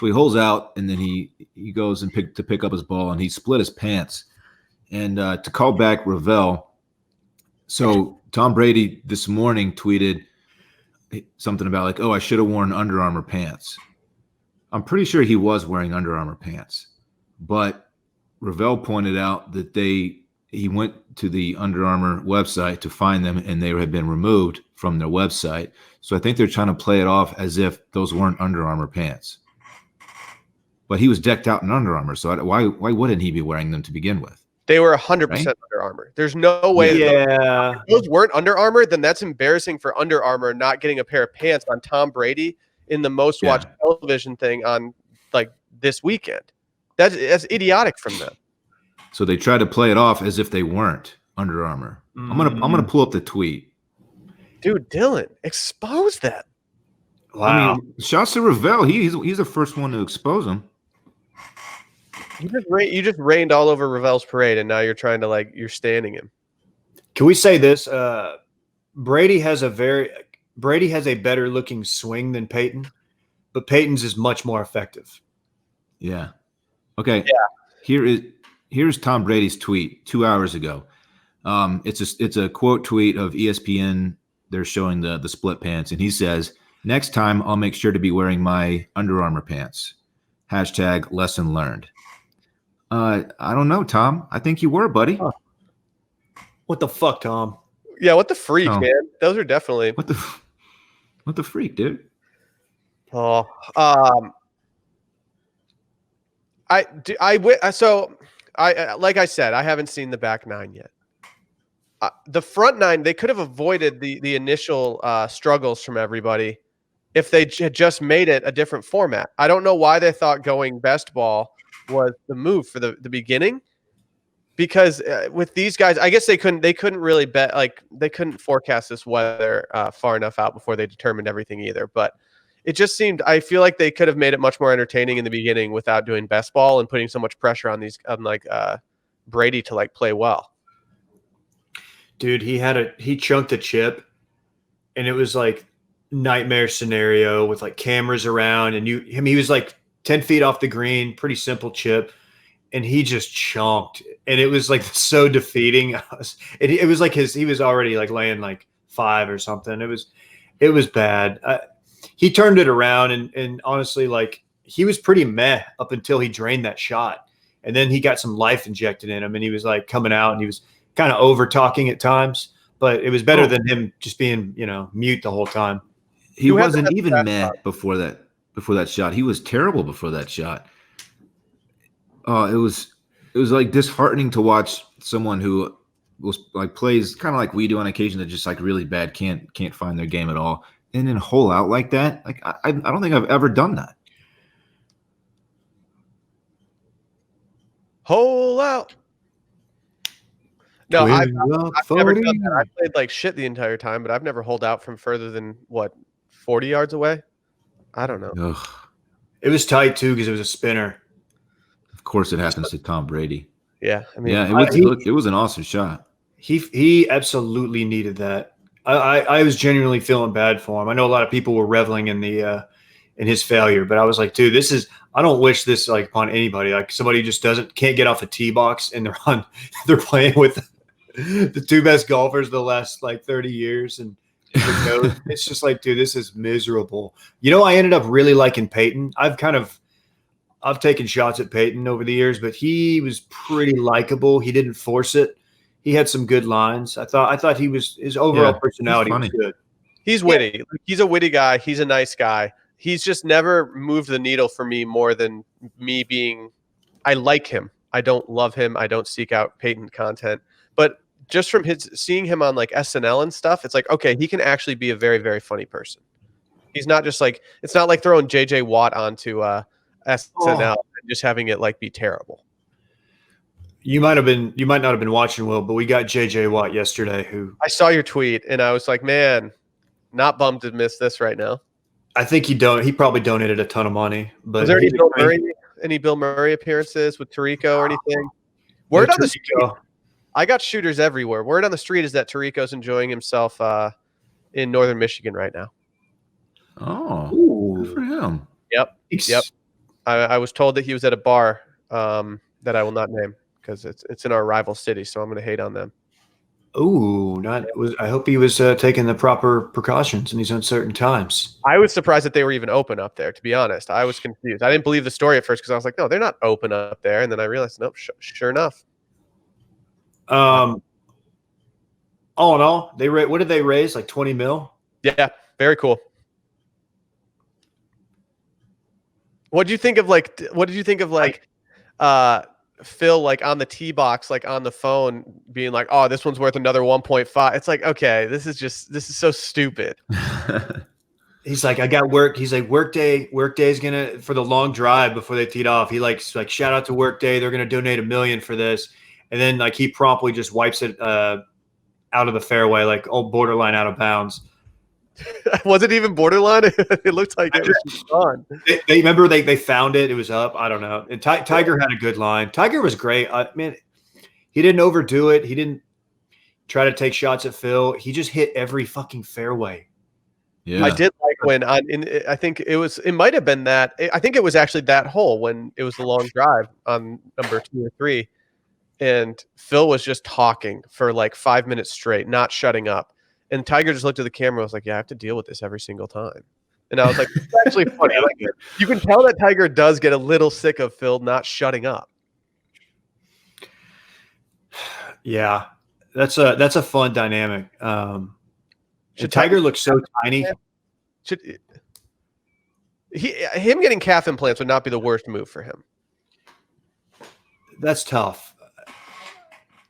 So he holds out, and then he goes and pick up his ball, and he split his pants. And to call back Ravel, so Tom Brady this morning tweeted something about like, oh, I should have worn Under Armour pants. I'm pretty sure he was wearing Under Armour pants, but Ravel pointed out that he went to the Under Armour website to find them, and they had been removed from their website. So I think they're trying to play it off as if those weren't Under Armour pants. But he was decked out in Under Armour, so why wouldn't he be wearing them to begin with? They were 100% Under Armour. There's no way. Yeah. If those weren't Under Armour, then that's embarrassing for Under Armour not getting a pair of pants on Tom Brady in the most watched television thing on like this weekend. That's idiotic from them. So they try to play it off as if they weren't Under Armour. I'm gonna pull up the tweet. Dude, Dillon, expose that. Wow. I mean, shouts to Ravel. He's the first one to expose him. You just rained all over Ravel's parade, and now you're trying to you're standing him. Can we say this? Brady has a better looking swing than Peyton, but Peyton's is much more effective. Yeah. Okay. Yeah. Here's Tom Brady's tweet 2 hours ago. It's a quote tweet of ESPN. They're showing the split pants, and he says, "Next time, I'll make sure to be wearing my Under Armour pants." # lesson learned. I don't know, Tom. I think you were, buddy. Huh. What the fuck, Tom? Yeah, what the freak, man? Those are definitely what the freak, dude. Oh, like I said, I haven't seen the back nine yet. The front nine, they could have avoided the initial struggles from everybody if they had just made it a different format. I don't know why they thought going best ball was the move for the beginning, because with these guys, I guess they couldn't really bet, like they couldn't forecast this weather far enough out before they determined everything either. But it just seemed, I feel like they could have made it much more entertaining in the beginning without doing best ball and putting so much pressure on Brady to like play well. Dude, he chunked a chip, and it was like nightmare scenario with like cameras around, and he was like 10 feet off the green, pretty simple chip, and he just chunked, and it was like so defeating. It was like he was already like laying like 5 or something. It was bad. He turned it around, and honestly, like he was pretty meh up until he drained that shot, and then he got some life injected in him, and he was like coming out, and he was kind of over talking at times, but it was better than him just being, mute the whole time. He wasn't even meh before that shot. He was terrible before that shot. It was like disheartening to watch someone who was like plays kind of like we do on occasion that just like really bad, can't find their game at all, and then hole out like that. Like I don't think I've ever done that. Hole out. No, I've never done that. I played like shit the entire time, but I've never holed out from further than 40 yards away. I don't know. Ugh. It was tight too because it was a spinner. Of course, it happens to Tom Brady. Yeah, I mean, it was an awesome shot. He absolutely needed that. I was genuinely feeling bad for him. I know a lot of people were reveling in his failure, but I was like, dude, I don't wish this like upon anybody. Like somebody just can't get off a tee box, and they're playing with the two best golfers of the last like 30 years, and it's just like, dude, this is miserable. I ended up really liking Peyton. I've taken shots at Peyton over the years, but he was pretty likable. He didn't force it. He had some good lines. I thought his overall personality was good. He's witty. He's a witty guy. He's a nice guy. He's just never moved the needle for me more than me being, I like him. I don't love him. I don't seek out Peyton content, but just from seeing him on like SNL and stuff, it's like, okay, he can actually be a very, very funny person. He's not just like, it's not like throwing JJ Watt onto SNL and just having it like be terrible. You might not have been watching, Will, but we got JJ Watt yesterday. I saw your tweet and I was like, man, not bummed to miss this right now. I think he probably donated a ton of money. But was there any Bill Murray appearances with Tirico or anything? Word on the street, I got shooters everywhere. Word on the street is that Tirico's enjoying himself in northern Michigan right now. Oh, good for him. Yep. I was told that he was at a bar that I will not name because it's in our rival city, so I'm going to hate on them. I hope he was taking the proper precautions in these uncertain times. I was surprised that they were even open up there, to be honest. I was confused. I didn't believe the story at first because I was like, no, they're not open up there. And then I realized, nope, sure enough. All in all, what did they raise? Like 20 mil? Yeah, very cool. What did you think of Phil like on the tee box, like on the phone being like, oh, this one's worth another 1.5. It's like, okay, this is so stupid. He's like, I got work. He's like, Workday's gonna, for the long drive before they teed off, he like shout out to Workday, they're gonna donate $1 million for this. And then like he promptly just wipes it out of the fairway, like borderline out of bounds. Was it even borderline? It looked like it was gone. They remember they found it. It was up. I don't know. And Tiger had a good line. Tiger was great. Man, he didn't overdo it. He didn't try to take shots at Phil. He just hit every fucking fairway. Yeah. I did like when I think it might have been that. I think it was actually that hole when it was the long drive on number 2 or 3. And Phil was just talking for like 5 minutes straight, not shutting up. And Tiger just looked at the camera and was like, yeah, I have to deal with this every single time. And I was like, it's actually funny. Like, you can tell that Tiger does get a little sick of Phil not shutting up. Yeah, that's a fun dynamic. Tiger looks so tiny. Him getting calf implants would not be the worst move for him. That's tough.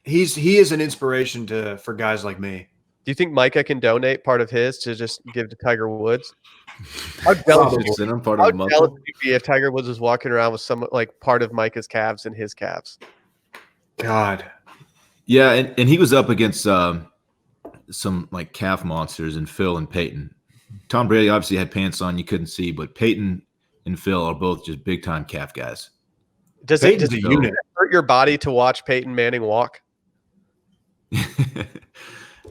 He is an inspiration for guys like me. Do you think Micah can donate part of his to just give to Tiger Woods? How jealous would you be if Tiger Woods was walking around with some like part of Micah's calves and his calves? God. Yeah, and he was up against some like calf monsters in Phil and Peyton. Tom Brady obviously had pants on you couldn't see, but Peyton and Phil are both just big time calf guys. Does it hurt your body to watch Peyton Manning walk?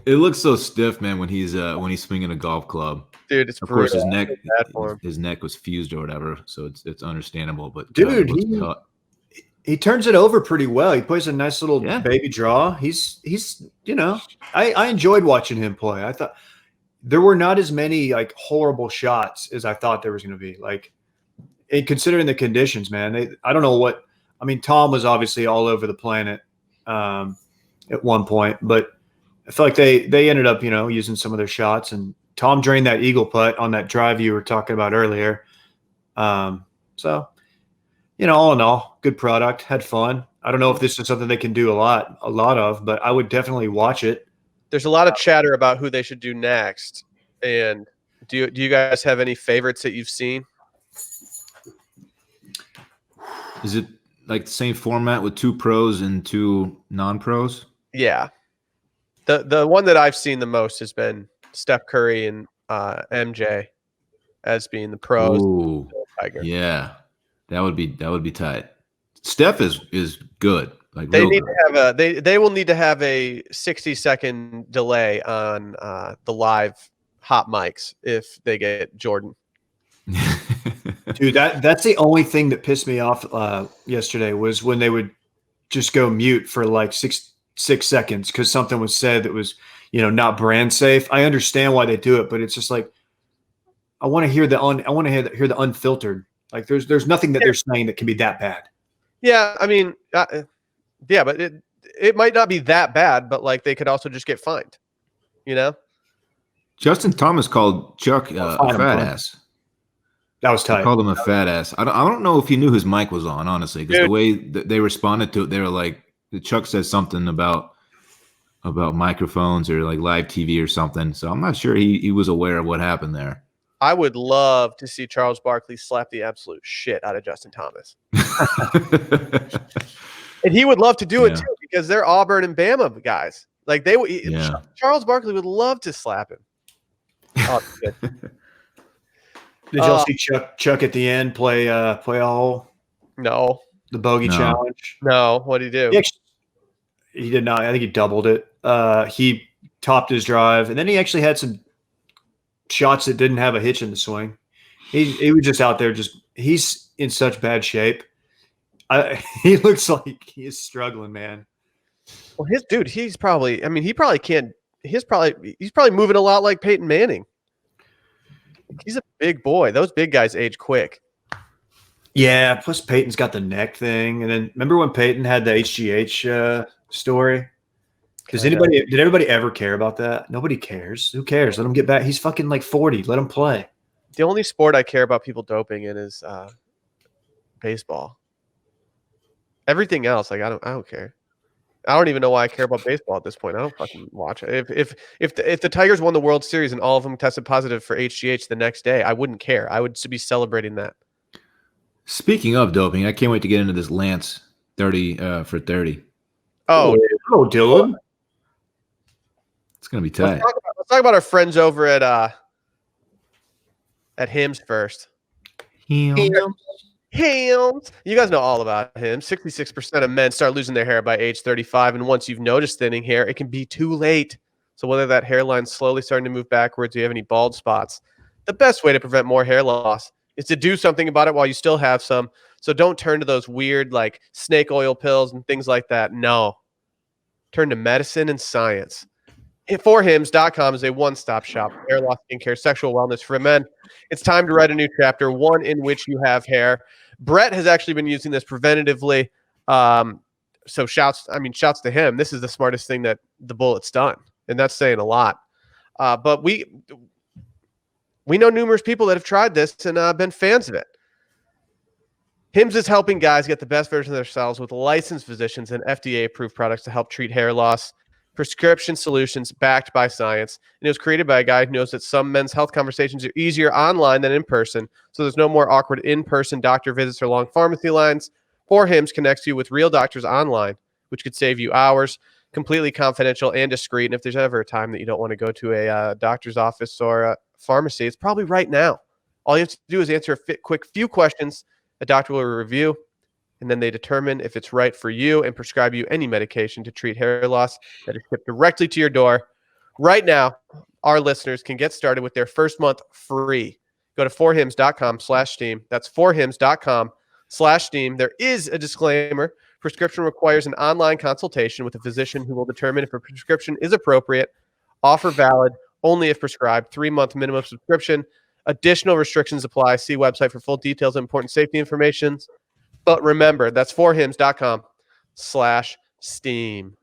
It looks so stiff, man, when he's swinging a golf club. Dude, it's of course brutal. his neck was fused or whatever, so it's understandable. But dude, he turns it over pretty well. He plays a nice little baby draw. He's I enjoyed watching him play. I thought there were not as many like horrible shots as I thought there was going to be. Like, and considering the conditions, man, I don't know what. I mean, Tom was obviously all over the planet at one point, but I feel like they ended up using some of their shots, and Tom drained that eagle putt on that drive you were talking about earlier. So. All in all, good product. Had fun. I don't know if this is something they can do a lot of, but I would definitely watch it. There's a lot of chatter about who they should do next. And do you guys have any favorites that you've seen? Is it like the same format with 2 pros and 2 non-pros? Yeah. The one that I've seen the most has been Steph Curry and MJ as being the pros. Ooh, Tiger. Yeah. That would be tight. Steph is good. Like they need to have they will need to have a 60-second delay on the live hot mics if they get Jordan. Dude, that's the only thing that pissed me off yesterday was when they would just go mute for like six seconds because something was said that was not brand safe. I understand why they do it, but it's just like I want to hear the unfiltered. Like there's nothing that they're saying that can be that bad. Yeah, I mean, yeah, but it might not be that bad, but like they could also just get fined. Justin Thomas called Chuck a fat ass. That was tight. He called him a fat ass. I don't know if he knew his mic was on, honestly, because the way that they responded to it, they were like, Chuck said something about microphones or like live TV or something. So I'm not sure he was aware of what happened there. I would love to see Charles Barkley slap the absolute shit out of Justin Thomas. And he would love to do it too because they're Auburn and Bama guys. Like Charles Barkley would love to slap him. Oh, good. Did y'all see Chuck at the end play a hole? No. The bogey challenge? No. What did he do? He did not. I think he doubled it. He topped his drive, and then he actually had some shots that didn't have a hitch in the swing. He was just out there. He's in such bad shape. He looks like he is struggling, man. Well, he's probably moving a lot like Peyton Manning. He's a big boy. Those big guys age quick. Yeah, plus Peyton's got the neck thing. And then remember when Peyton had the HGH story? Did everybody ever care about that? Nobody cares. Who cares? Let him get back. He's fucking like 40. Let him play. The only sport I care about people doping in is baseball. Everything else, like I don't care. I don't even know why I care about baseball at this point. I don't fucking watch it. If the Tigers won the World Series and all of them tested positive for HGH the next day, I wouldn't care. I would be celebrating that. Speaking of doping, I can't wait to get into this Lance 30 for 30. Oh, Dillon. It's gonna be tight. Let's talk about our friends over at Hims first. Hims. You guys know all about him. 66% of men start losing their hair by age 35, and once you've noticed thinning hair, it can be too late. So whether that hairline's slowly starting to move backwards, or you have any bald spots, The best way to prevent more hair loss is to do something about it while you still have some. So don't turn to those weird like snake oil pills and things like that. No. Turn to medicine and science. forhims.com is a one-stop shop for hair loss, skincare, sexual wellness for men. It's time to write a new chapter, one in which you have hair. Brett has actually been using this preventatively. So shouts to him. This is the smartest thing that the bullet's done, and that's saying a lot. But we know numerous people that have tried this and been fans of it. Hims is helping guys get the best version of themselves with licensed physicians and FDA-approved products to help treat hair loss. Prescription solutions backed by science. And it was created by a guy who knows that some men's health conversations are easier online than in person. So there's no more awkward in-person doctor visits or long pharmacy lines. Hims connects you with real doctors online, which could save you hours, completely confidential and discreet. And if there's ever a time that you don't want to go to a doctor's office or a pharmacy, it's probably right now. All you have to do is answer a quick few questions. A doctor will review, and then they determine if it's right for you and prescribe you any medication to treat hair loss that is shipped directly to your door. Right now, our listeners can get started with their first month free. Go to forhims.com/steam. That's forhims.com/steam. There is a disclaimer. Prescription requires an online consultation with a physician who will determine if a prescription is appropriate. Offer valid only if prescribed. 3-month minimum subscription. Additional restrictions apply. See website for full details and important safety information. But remember, that's forhims.com/steam.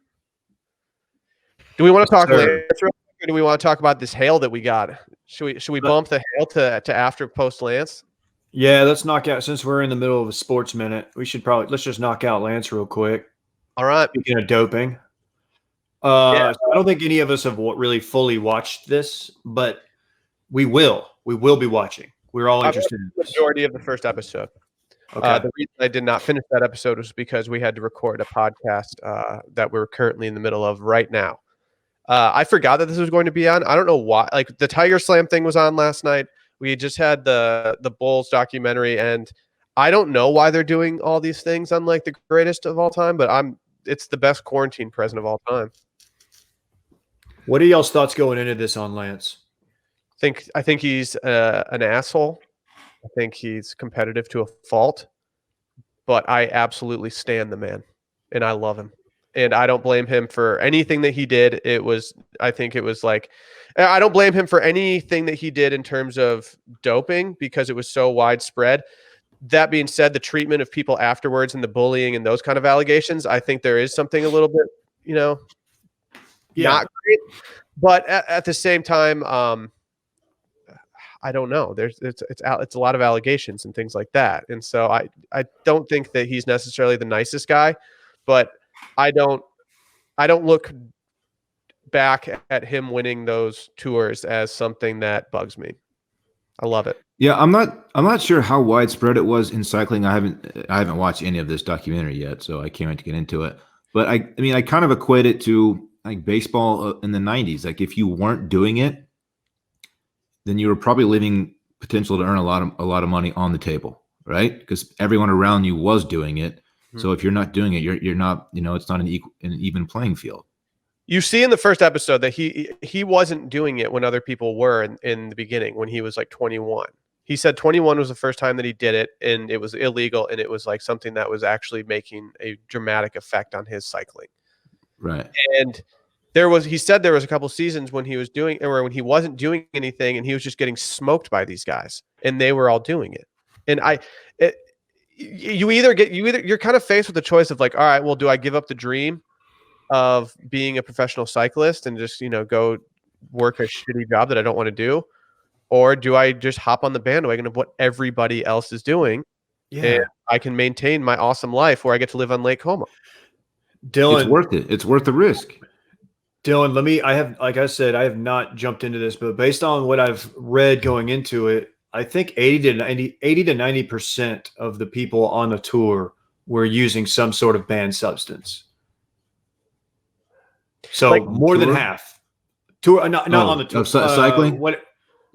Do we want to talk Lance, or do we want to talk about this hail that we got? Should we bump the hail to after post Lance? Yeah, let's knock out, since we're in the middle of a sports minute, let's just knock out Lance real quick. All right. Speaking of doping. I don't think any of us have really fully watched this, but we will. We will be watching. We're all interested in the majority of the first episode. Okay. The reason I did not finish that episode was because we had to record a podcast that we're currently in the middle of right now. I forgot that this was going to be on. I don't know why. Like the Tiger Slam thing was on last night. We just had the Bulls documentary, and I don't know why they're doing all these things on like the greatest of all time, but it's the best quarantine present of all time. What are y'all's thoughts going into this on Lance? I think he's an asshole. I think he's competitive to a fault, but I absolutely stan the man, and I love him, and I don't blame him for anything that he did. I don't blame him for anything that he did in terms of doping because it was so widespread. That being said, the treatment of people afterwards and the bullying and those kind of allegations, I think there is something a little bit, not great. But at the same time, I don't know. It's a lot of allegations and things like that, and so I don't think that he's necessarily the nicest guy, but I don't look back at him winning those tours as something that bugs me. I love it. Yeah, I'm not sure how widespread it was in cycling. I haven't watched any of this documentary yet, so I can't wait to get into it. But I kind of equate it to like baseball in the 90s. Like if you weren't doing it, then you were probably leaving potential to earn a lot of money on the table, right? Because everyone around you was doing it. Mm-hmm. So if you're not doing it, you're not, it's not an even playing field. You see in the first episode that he wasn't doing it when other people were in the beginning, when he was like 21. He said 21 was the first time that he did it, and it was illegal, and it was like something that was actually making a dramatic effect on his cycling. Right. And he said there was a couple seasons when he was doing, or when he wasn't doing anything, and he was just getting smoked by these guys, and they were all doing it. And you're kind of faced with the choice of like, all right, well, do I give up the dream of being a professional cyclist and just, go work a shitty job that I don't want to do? Or do I just hop on the bandwagon of what everybody else is doing? Yeah. And I can maintain my awesome life where I get to live on Lake Como. Dillon, it's worth it. It's worth the risk. Dillon, like I said, I have not jumped into this, but based on what I've read going into it, I think 80 to 90% of the people on the tour were using some sort of banned substance. So like more than half. Tour, not on the tour. Cycling?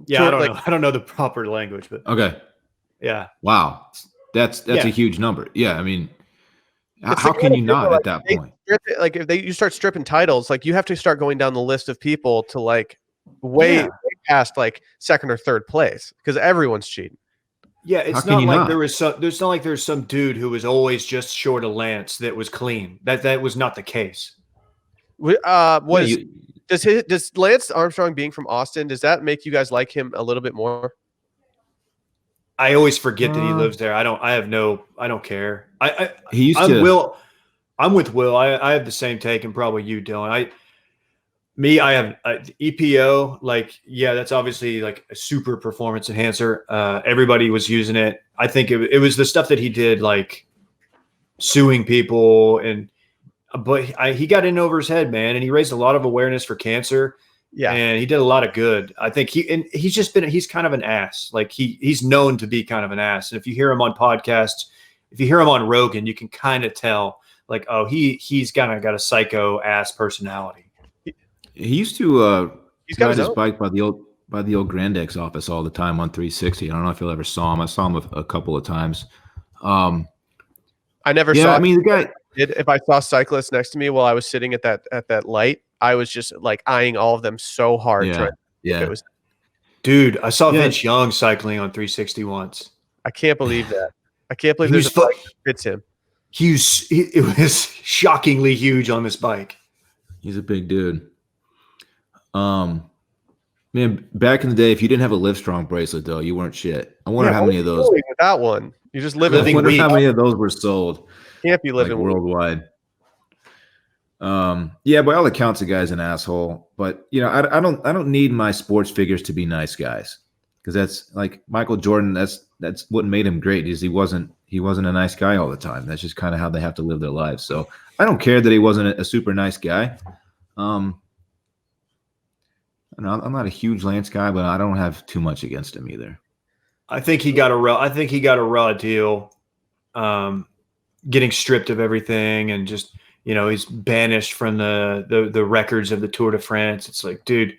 Yeah, I don't know. I don't know the proper language, but okay. Yeah. Wow. That's a huge number. Yeah, I mean, how can you not at that point? If you start stripping titles, like you have to start going down the list of people to like way past like second or third place because everyone's cheating. Yeah, it's not like there's not like there's some dude who was always just short of Lance that was clean. That was not the case. Does Lance Armstrong being from Austin, does that make you guys like him a little bit more? I always forget that he lives there. I don't care. I'm with Will. I have the same take, and probably you, Dillon. I have EPO. Like, yeah, that's obviously like a super performance enhancer. Everybody was using it. I think it was the stuff that he did, like suing people, but he got in over his head, man, and he raised a lot of awareness for cancer. Yeah, and he did a lot of good. I think he's kind of an ass. Like he's known to be kind of an ass. And if you hear him on podcasts, if you hear him on Rogan, you can kind of tell, like, oh, he's kind of got a psycho ass personality. He used to ride his bike by the old Grandex office all the time on 360. I don't know if you'll ever saw him. I saw him a couple of times. I never saw. I mean, the guy. If I saw cyclists next to me while I was sitting at that light, I was just like eyeing all of them so hard. Dude, I saw Vince Young cycling on 360 once. I can't believe that. I can't believe there's a bike that fits him. It was shockingly huge on this bike. He's a big dude. Man, back in the day, if you didn't have a Livestrong bracelet, though, you weren't shit. I wonder how many of those. With that one, you just live. I wonder how many of those were sold. Can't be living worldwide. Yeah, by all accounts, the guy's an asshole. But I don't need my sports figures to be nice guys, because that's like Michael Jordan. That's what made him great. Is he wasn't a nice guy all the time. That's just kind of how they have to live their lives. So I don't care that he wasn't a super nice guy. I'm not a huge Lance guy, but I don't have too much against him either. I think he got a raw deal, getting stripped of everything, and just he's banished from the records of the Tour de France. It's like, dude,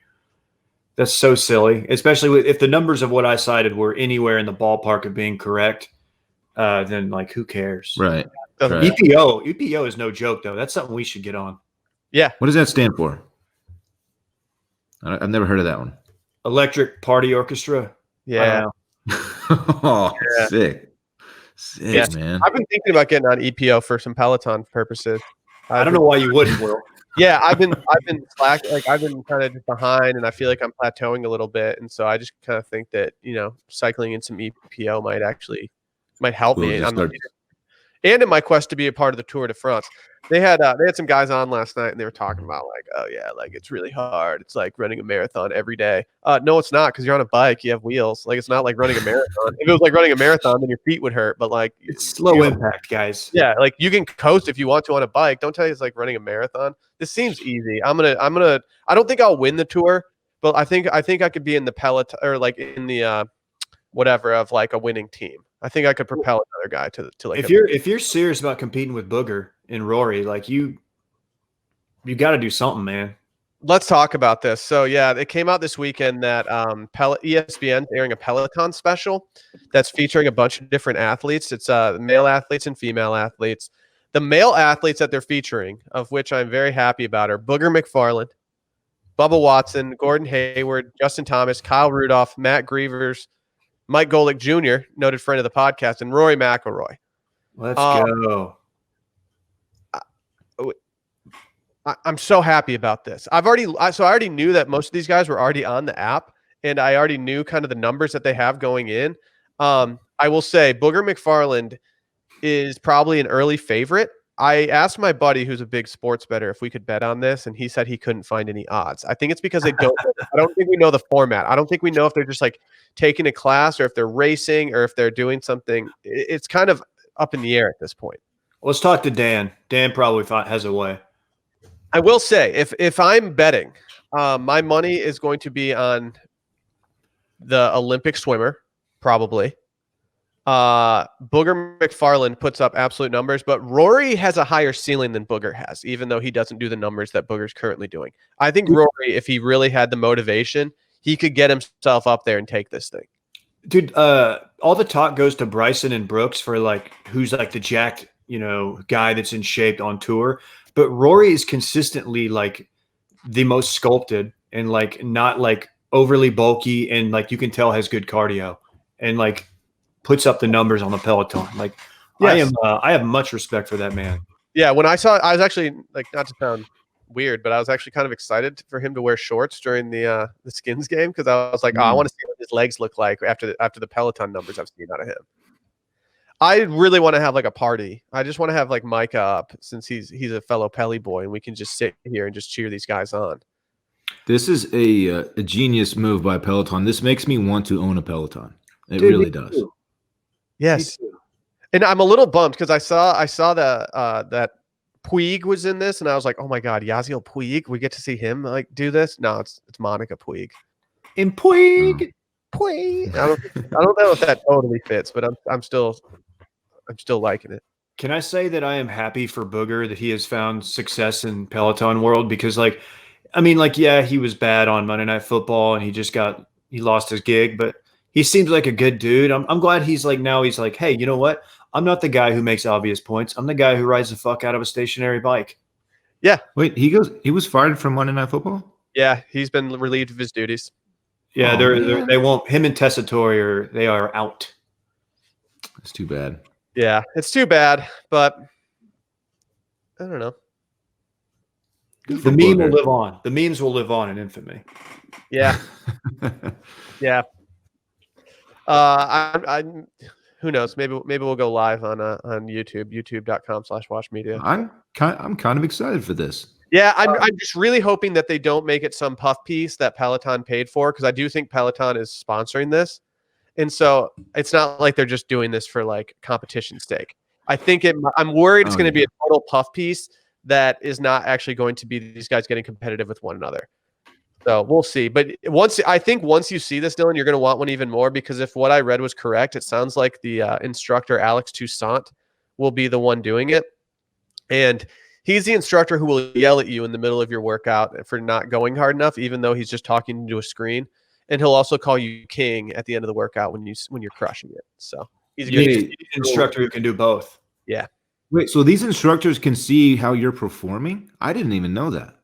that's so silly. Especially if the numbers of what I cited were anywhere in the ballpark of being correct, then like who cares? Right. EPO is no joke though. That's something we should get on. Yeah. What does that stand for? I've never heard of that one. Electric Party Orchestra. Yeah. Oh, yeah. Sick, man. I've been thinking about getting on EPO for some Peloton purposes. I don't know why you wouldn't, Will. Yeah, I've been slack. Like I've been kind of just behind, and I feel like I'm plateauing a little bit, and so I just kind of think that cycling in some EPO might help me. And in my quest to be a part of the Tour de France. They had some guys on last night, and they were talking about like, oh yeah, like it's really hard. It's like running a marathon every day. No, it's not, because you're on a bike. You have wheels. Like it's not like running a marathon. If it was like running a marathon, then your feet would hurt. But like it's low impact, guys. Yeah, like you can coast if you want to on a bike. Don't tell you it's like running a marathon. This seems easy. I don't think I'll win the Tour, but I think I could be in the Peloton or like in the whatever of like a winning team. I think I could propel another guy to like. If you're serious about competing with Booger and Rory, like you got to do something, man. Let's talk about this. So yeah, it came out this weekend that ESPN's airing a Peloton special that's featuring a bunch of different athletes. It's male athletes and female athletes. The male athletes that they're featuring, of which I'm very happy about, are Booger McFarland, Bubba Watson, Gordon Hayward, Justin Thomas, Kyle Rudolph, Matt Grievers, Mike Golick Jr., noted friend of the podcast, and Rory McIlroy. Let's go. I'm so happy about this. I already knew that most of these guys were already on the app, and I already knew kind of the numbers that they have going in. I will say Booger McFarland is probably an early favorite. I asked my buddy, who's a big sports bettor, if we could bet on this, and he said he couldn't find any odds. I think it's because I don't think we know the format. I don't think we know if they're just like taking a class or if they're racing or if they're doing something. It's kind of up in the air at this point. Let's talk to Dan. Dan probably has a way. I will say, if I'm betting, my money is going to be on the Olympic swimmer, probably. Booger McFarland puts up absolute numbers, but Rory has a higher ceiling than Booger has, even though he doesn't do the numbers that Booger's currently doing. I think Rory, if he really had the motivation, he could get himself up there and take this thing. Dude, all the talk goes to Bryson and Brooks for like who's like the jacked, guy that's in shape on tour. But Rory is consistently like the most sculpted and like not like overly bulky, and like you can tell has good cardio, and like puts up the numbers on the Peloton. Like Yes. I have much respect for that man. Yeah, when I was actually like, not to sound weird, but I was actually kind of excited for him to wear shorts during the Skins game because I was like, oh, I want to see what his legs look like after the Peloton numbers I've seen out of him. I really want to have like a party. I just want to have like Micah up since he's a fellow Pelly boy, and we can just sit here and just cheer these guys on. This is a genius move by Peloton. This makes me want to own a Peloton. It really does. Too. Yes, and I'm a little bummed because I saw that Puig was in this, and I was like, oh my god, Yaziel Puig, we get to see him like do this. No, it's Monica Puig. And Puig. Puig. I don't know if that totally fits, but I'm still liking it. Can I say that I am happy for Booger that he has found success in Peloton world? Because like, I mean, like, yeah, he was bad on Monday Night Football and he lost his gig, but he seems like a good dude. I'm glad he's like, now he's like, hey, you know what? I'm not the guy who makes obvious points. I'm the guy who rides the fuck out of a stationary bike. Yeah. Wait, he was fired from Monday Night Football? Yeah, he's been relieved of his duties. Yeah, they won't. Him and Tessitore they are out. That's too bad. Yeah, it's too bad, but I don't know. The meme will live on. The memes will live on in infamy. Yeah, yeah. I'm. Who knows? Maybe we'll go live on YouTube, youtube.com/watchmedia. I'm kind of excited for this. Yeah, I'm just really hoping that they don't make it some puff piece that Peloton paid for, because I do think Peloton is sponsoring this. And so it's not like they're just doing this for like competition's sake. I think I'm worried it's going to be a total puff piece that is not actually going to be these guys getting competitive with one another. So we'll see. But once you see this, Dillon, you're going to want one even more, because if what I read was correct, it sounds like the instructor, Alex Toussaint, will be the one doing it. And he's the instructor who will yell at you in the middle of your workout for not going hard enough, even though he's just talking to a screen. And he'll also call you king at the end of the workout when you're crushing it. So he's a good instructor who can do both. Yeah. Wait, so these instructors can see how you're performing? I didn't even know that.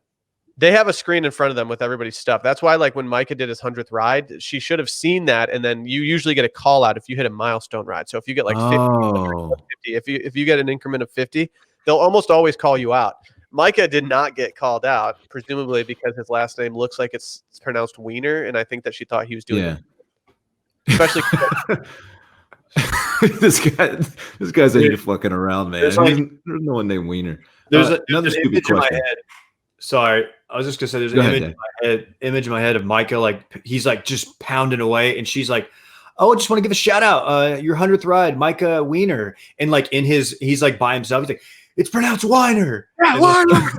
They have a screen in front of them with everybody's stuff. That's why, like, when Micah did his 100th ride, she should have seen that, and then you usually get a call out if you hit a milestone ride. So if you get like 50, if you get an increment of 50, they'll almost always call you out. Micah did not get called out, presumably because his last name looks like it's pronounced Wiener, and I think that she thought he was doing it. Especially this guy's ain't fucking around, man. There's no one named Wiener. There's another stupid question. In my head. Sorry, I was just gonna say there's an image in my head of Micah, like he's like just pounding away, and she's like, "Oh, I just want to give a shout out, your 100th ride, Micah Wiener," and like he's like by himself, he's like, "It's pronounced Weiner." Yeah, Weiner.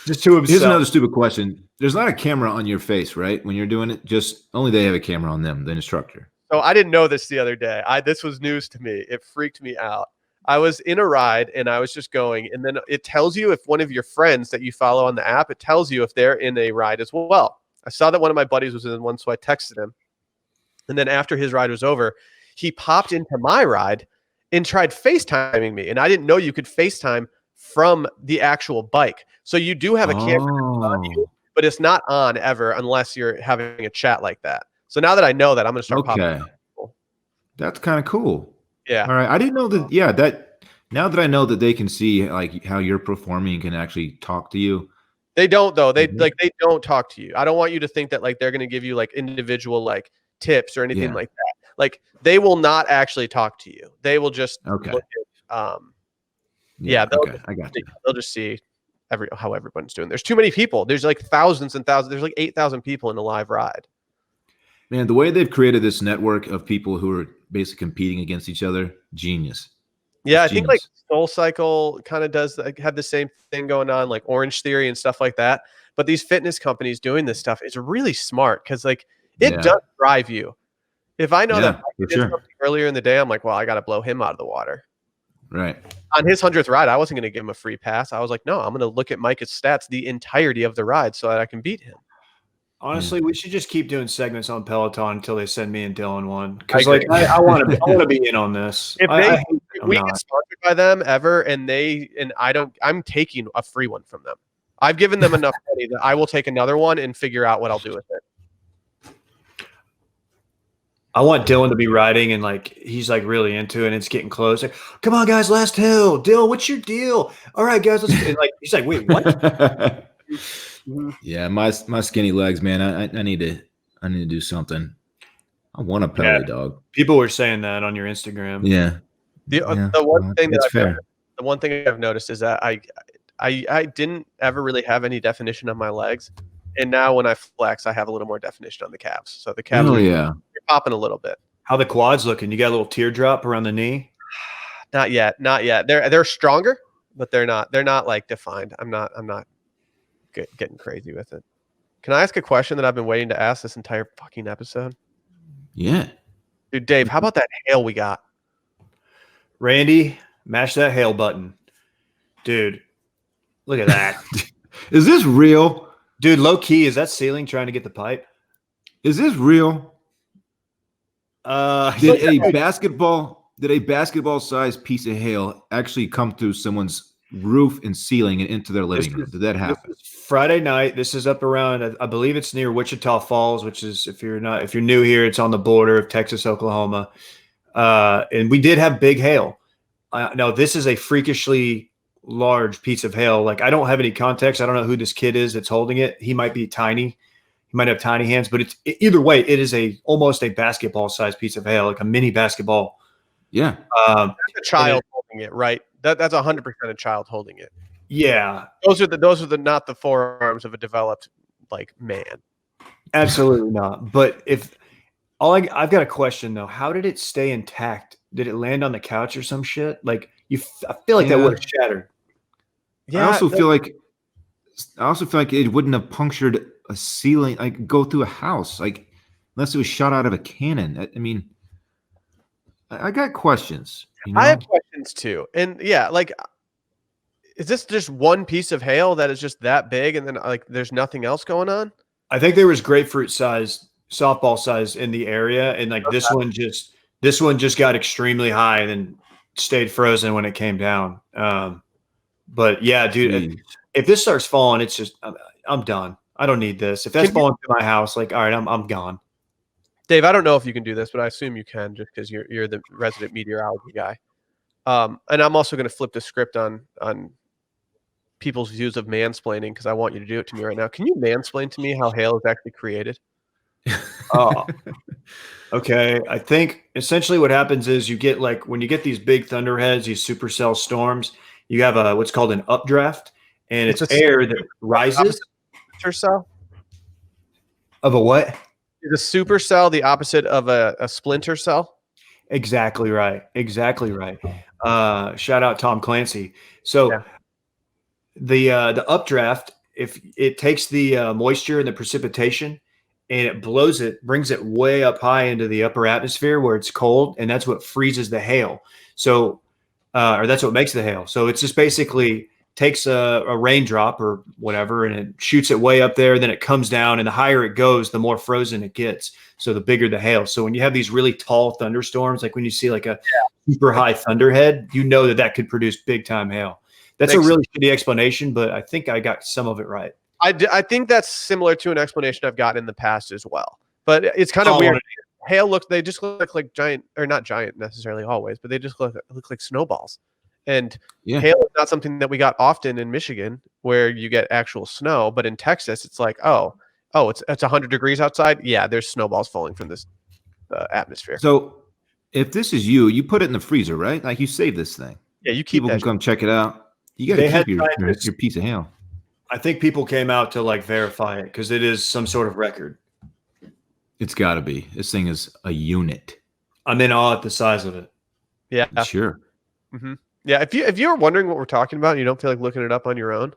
Just to himself. Here's another stupid question. There's not a camera on your face, right? When you're doing it, just only they have a camera on them, the instructor. So I didn't know this the other day. This was news to me. It freaked me out. I was in a ride and I was just going, and then it tells you if one of your friends that you follow on the app, it tells you if they're in a ride as well. I saw that one of my buddies was in one, so I texted him. And then after his ride was over, he popped into my ride and tried FaceTiming me. And I didn't know you could FaceTime from the actual bike. So you do have a camera on you, but it's not on ever unless you're having a chat like that. So now that I know that, I'm going to start popping. That's kind of cool. Yeah. All right. I didn't know that. Yeah. Now that I know that they can see like how you're performing and can actually talk to you. They don't though. They don't talk to you. I don't want you to think that like they're going to give you like individual like tips or anything like that. Like they will not actually talk to you. They will just look at, I got you. They'll just see how everyone's doing. There's too many people. There's like thousands and thousands. There's like 8,000 people in a live ride. Man, the way they've created this network of people who are basically competing against each other, genius. Yeah, I think like Soul Cycle kind of does have the same thing going on, like Orange Theory and stuff like that. But these fitness companies doing this stuff is really smart because like it does drive you. If I know that I did something earlier in the day, I'm like, well, I got to blow him out of the water. Right. On his 100th ride, I wasn't going to give him a free pass. I was like, no, I'm going to look at Micah's stats the entirety of the ride so that I can beat him. Honestly, we should just keep doing segments on Peloton until they send me and Dillon one. Because like I want to be in on this. If we get sponsored by them ever, I'm taking a free one from them. I've given them enough money that I will take another one and figure out what I'll do with it. I want Dillon to be riding and like he's like really into it and it's getting close. Like, come on, guys, last hill. Dillon, what's your deal? All right, guys, let's and like he's like, wait, what? Yeah, my skinny legs, man. I need to do something. I want a pelly dog. People were saying that on your Instagram. Yeah. The one thing I've noticed is that I didn't ever really have any definition on my legs, and now when I flex, I have a little more definition on the calves. So the calves are popping a little bit. How the quads looking? You got a little teardrop around the knee? Not yet. They're stronger, but they're not like defined. I'm not getting crazy with it. Can I ask a question that I've been waiting to ask this entire fucking episode? Yeah. Dude, Dave, how about that hail we got? Randy, mash that hail button. Dude, look at that. Is this real? Dude, low key, is that ceiling trying to get the pipe? Is this real? Did a basketball sized piece of hail actually come through someone's roof and ceiling and into their living room? Did that happen? Friday night. This is up around, I believe it's near Wichita Falls, which is if you're new here, it's on the border of Texas, Oklahoma. And we did have big hail. Now this is a freakishly large piece of hail. Like I don't have any context. I don't know who this kid is that's holding it. He might be tiny. He might have tiny hands, but either way, it is almost a basketball sized piece of hail, like a mini basketball. Yeah. That's a child holding it, right? That's 100% a child holding it. Yeah. Those are not the forearms of a developed like man. Absolutely not. But I've got a question though. How did it stay intact? Did it land on the couch or some shit? Like I feel like that would have shattered. Yeah. I also feel like it wouldn't have punctured a ceiling, like go through a house, like unless it was shot out of a cannon. I mean, I got questions. I have questions too. And yeah, like, is this just one piece of hail that is just that big and then like there's nothing else going on? I think there was grapefruit size, softball size in the area. And like this one just got extremely high and then stayed frozen when it came down. But yeah, dude, if this starts falling, it's just, I'm done. I don't need this. If that's falling to my house, like, all right, I'm gone. Dave, I don't know if you can do this, but I assume you can just because you're the resident meteorology guy. And I'm also going to flip the script on people's views of mansplaining because I want you to do it to me right now. Can you mansplain to me how hail is actually created? Oh, okay. I think essentially what happens is you get like when you get these big thunderheads, these supercell storms, you have what's called an updraft, and it's air that rises. Supercell? Of a what? Is a supercell the opposite of a splinter cell? Exactly right. Exactly right. Shout out Tom Clancy. So the updraft, if it takes the moisture and the precipitation and it brings it way up high into the upper atmosphere where it's cold, and that's what freezes the hail. So, or that's what makes the hail. So it's just basically takes a raindrop or whatever, and it shoots it way up there. Then it comes down, and the higher it goes, the more frozen it gets. So the bigger the hail. So when you have these really tall thunderstorms, like when you see like a super high thunderhead, you know that could produce big time hail. That's a really shitty explanation, but I think I got some of it right. I think that's similar to an explanation I've gotten in the past as well. But it's kind of weird. Hail they just look like giant, or not giant necessarily always, but they just look like snowballs. And hail is not something that we got often in Michigan where you get actual snow. But in Texas, it's like, it's 100 degrees outside. Yeah, there's snowballs falling from this atmosphere. So if this is you put it in the freezer, right? Like you save this thing. Yeah, you keep people can come check it out. You got to keep your piece of hail. I think people came out to like verify it because it is some sort of record. It's got to be. This thing is a unit. I'm in awe at the size of it. Yeah, sure. Mm-hmm. Yeah, if you're wondering what we're talking about and you don't feel like looking it up on your own,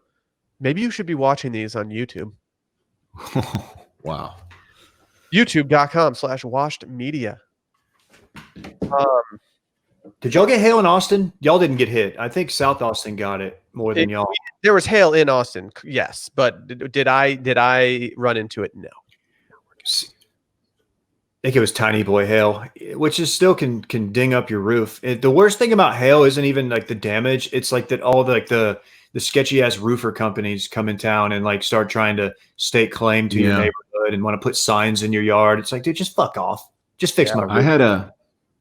maybe you should be watching these on YouTube. Wow. YouTube.com/washedmedia. Did y'all get hail in Austin? Y'all didn't get hit. I think South Austin got it more than y'all. There was hail in Austin, yes, but did I run into it? No. I think it was tiny boy hail, which is still can ding up your roof. The worst thing about hail isn't even like the damage. It's like that all the sketchy ass roofer companies come in town and like start trying to stake claim to your neighborhood and want to put signs in your yard. It's like, dude, just fuck off. Just fix my roof. I had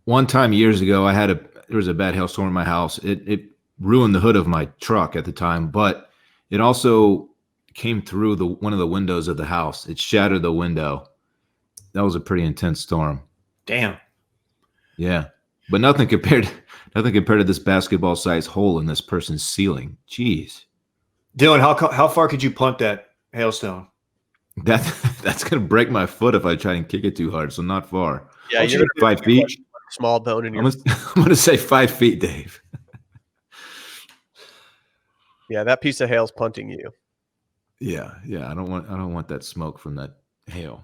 one time years ago, there was a bad hailstorm in my house. It ruined the hood of my truck at the time, but it also came through one of the windows of the house. It shattered the window. That was a pretty intense storm. Damn. Yeah. But nothing compared to this basketball-sized hole in this person's ceiling. Jeez. Dillon, how far could you punt that hailstone? That's gonna break my foot if I try and kick it too hard. So not far. Yeah, you're 5 feet. Small bone in your. I'm gonna say 5 feet, Dave. Yeah, that piece of hail's punting you. Yeah. I don't want that smoke from that hail.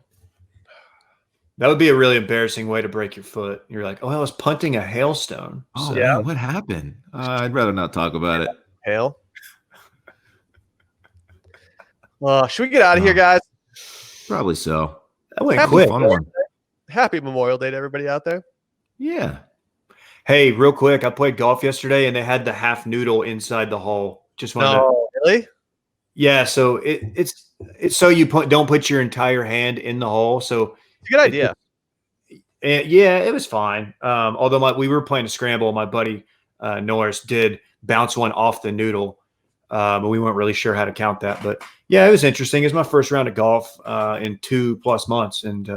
That would be a really embarrassing way to break your foot. You're like, oh, I was punting a hailstone. Oh, So- man, what happened? I'd rather not talk about it. Hail. Should we get out of here, guys? Probably so. That went Happy quick. Fun one. Happy Memorial Day to everybody out there. Yeah. Hey, real quick, I played golf yesterday, and they had the half noodle inside the hole. Just wanted to. No, really? Yeah, so it's so you don't put your entire hand in the hole. So It's a good idea. yeah, it was fine. Although we were playing a scramble, my buddy Norris did bounce one off the noodle, but we weren't really sure how to count that. But yeah, it was interesting. It was my first round of golf in 2+ months, and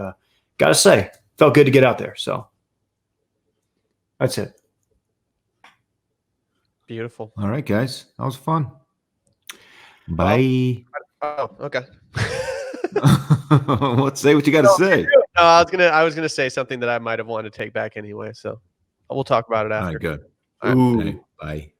gotta say, felt good to get out there. So that's it. Beautiful. All right, guys. That was fun. Bye. Oh, okay. Let's say what you got to say. No, I was gonna say something that I might have wanted to take back anyway. So we'll talk about it All after. right, good. All right. Ooh. Okay, bye.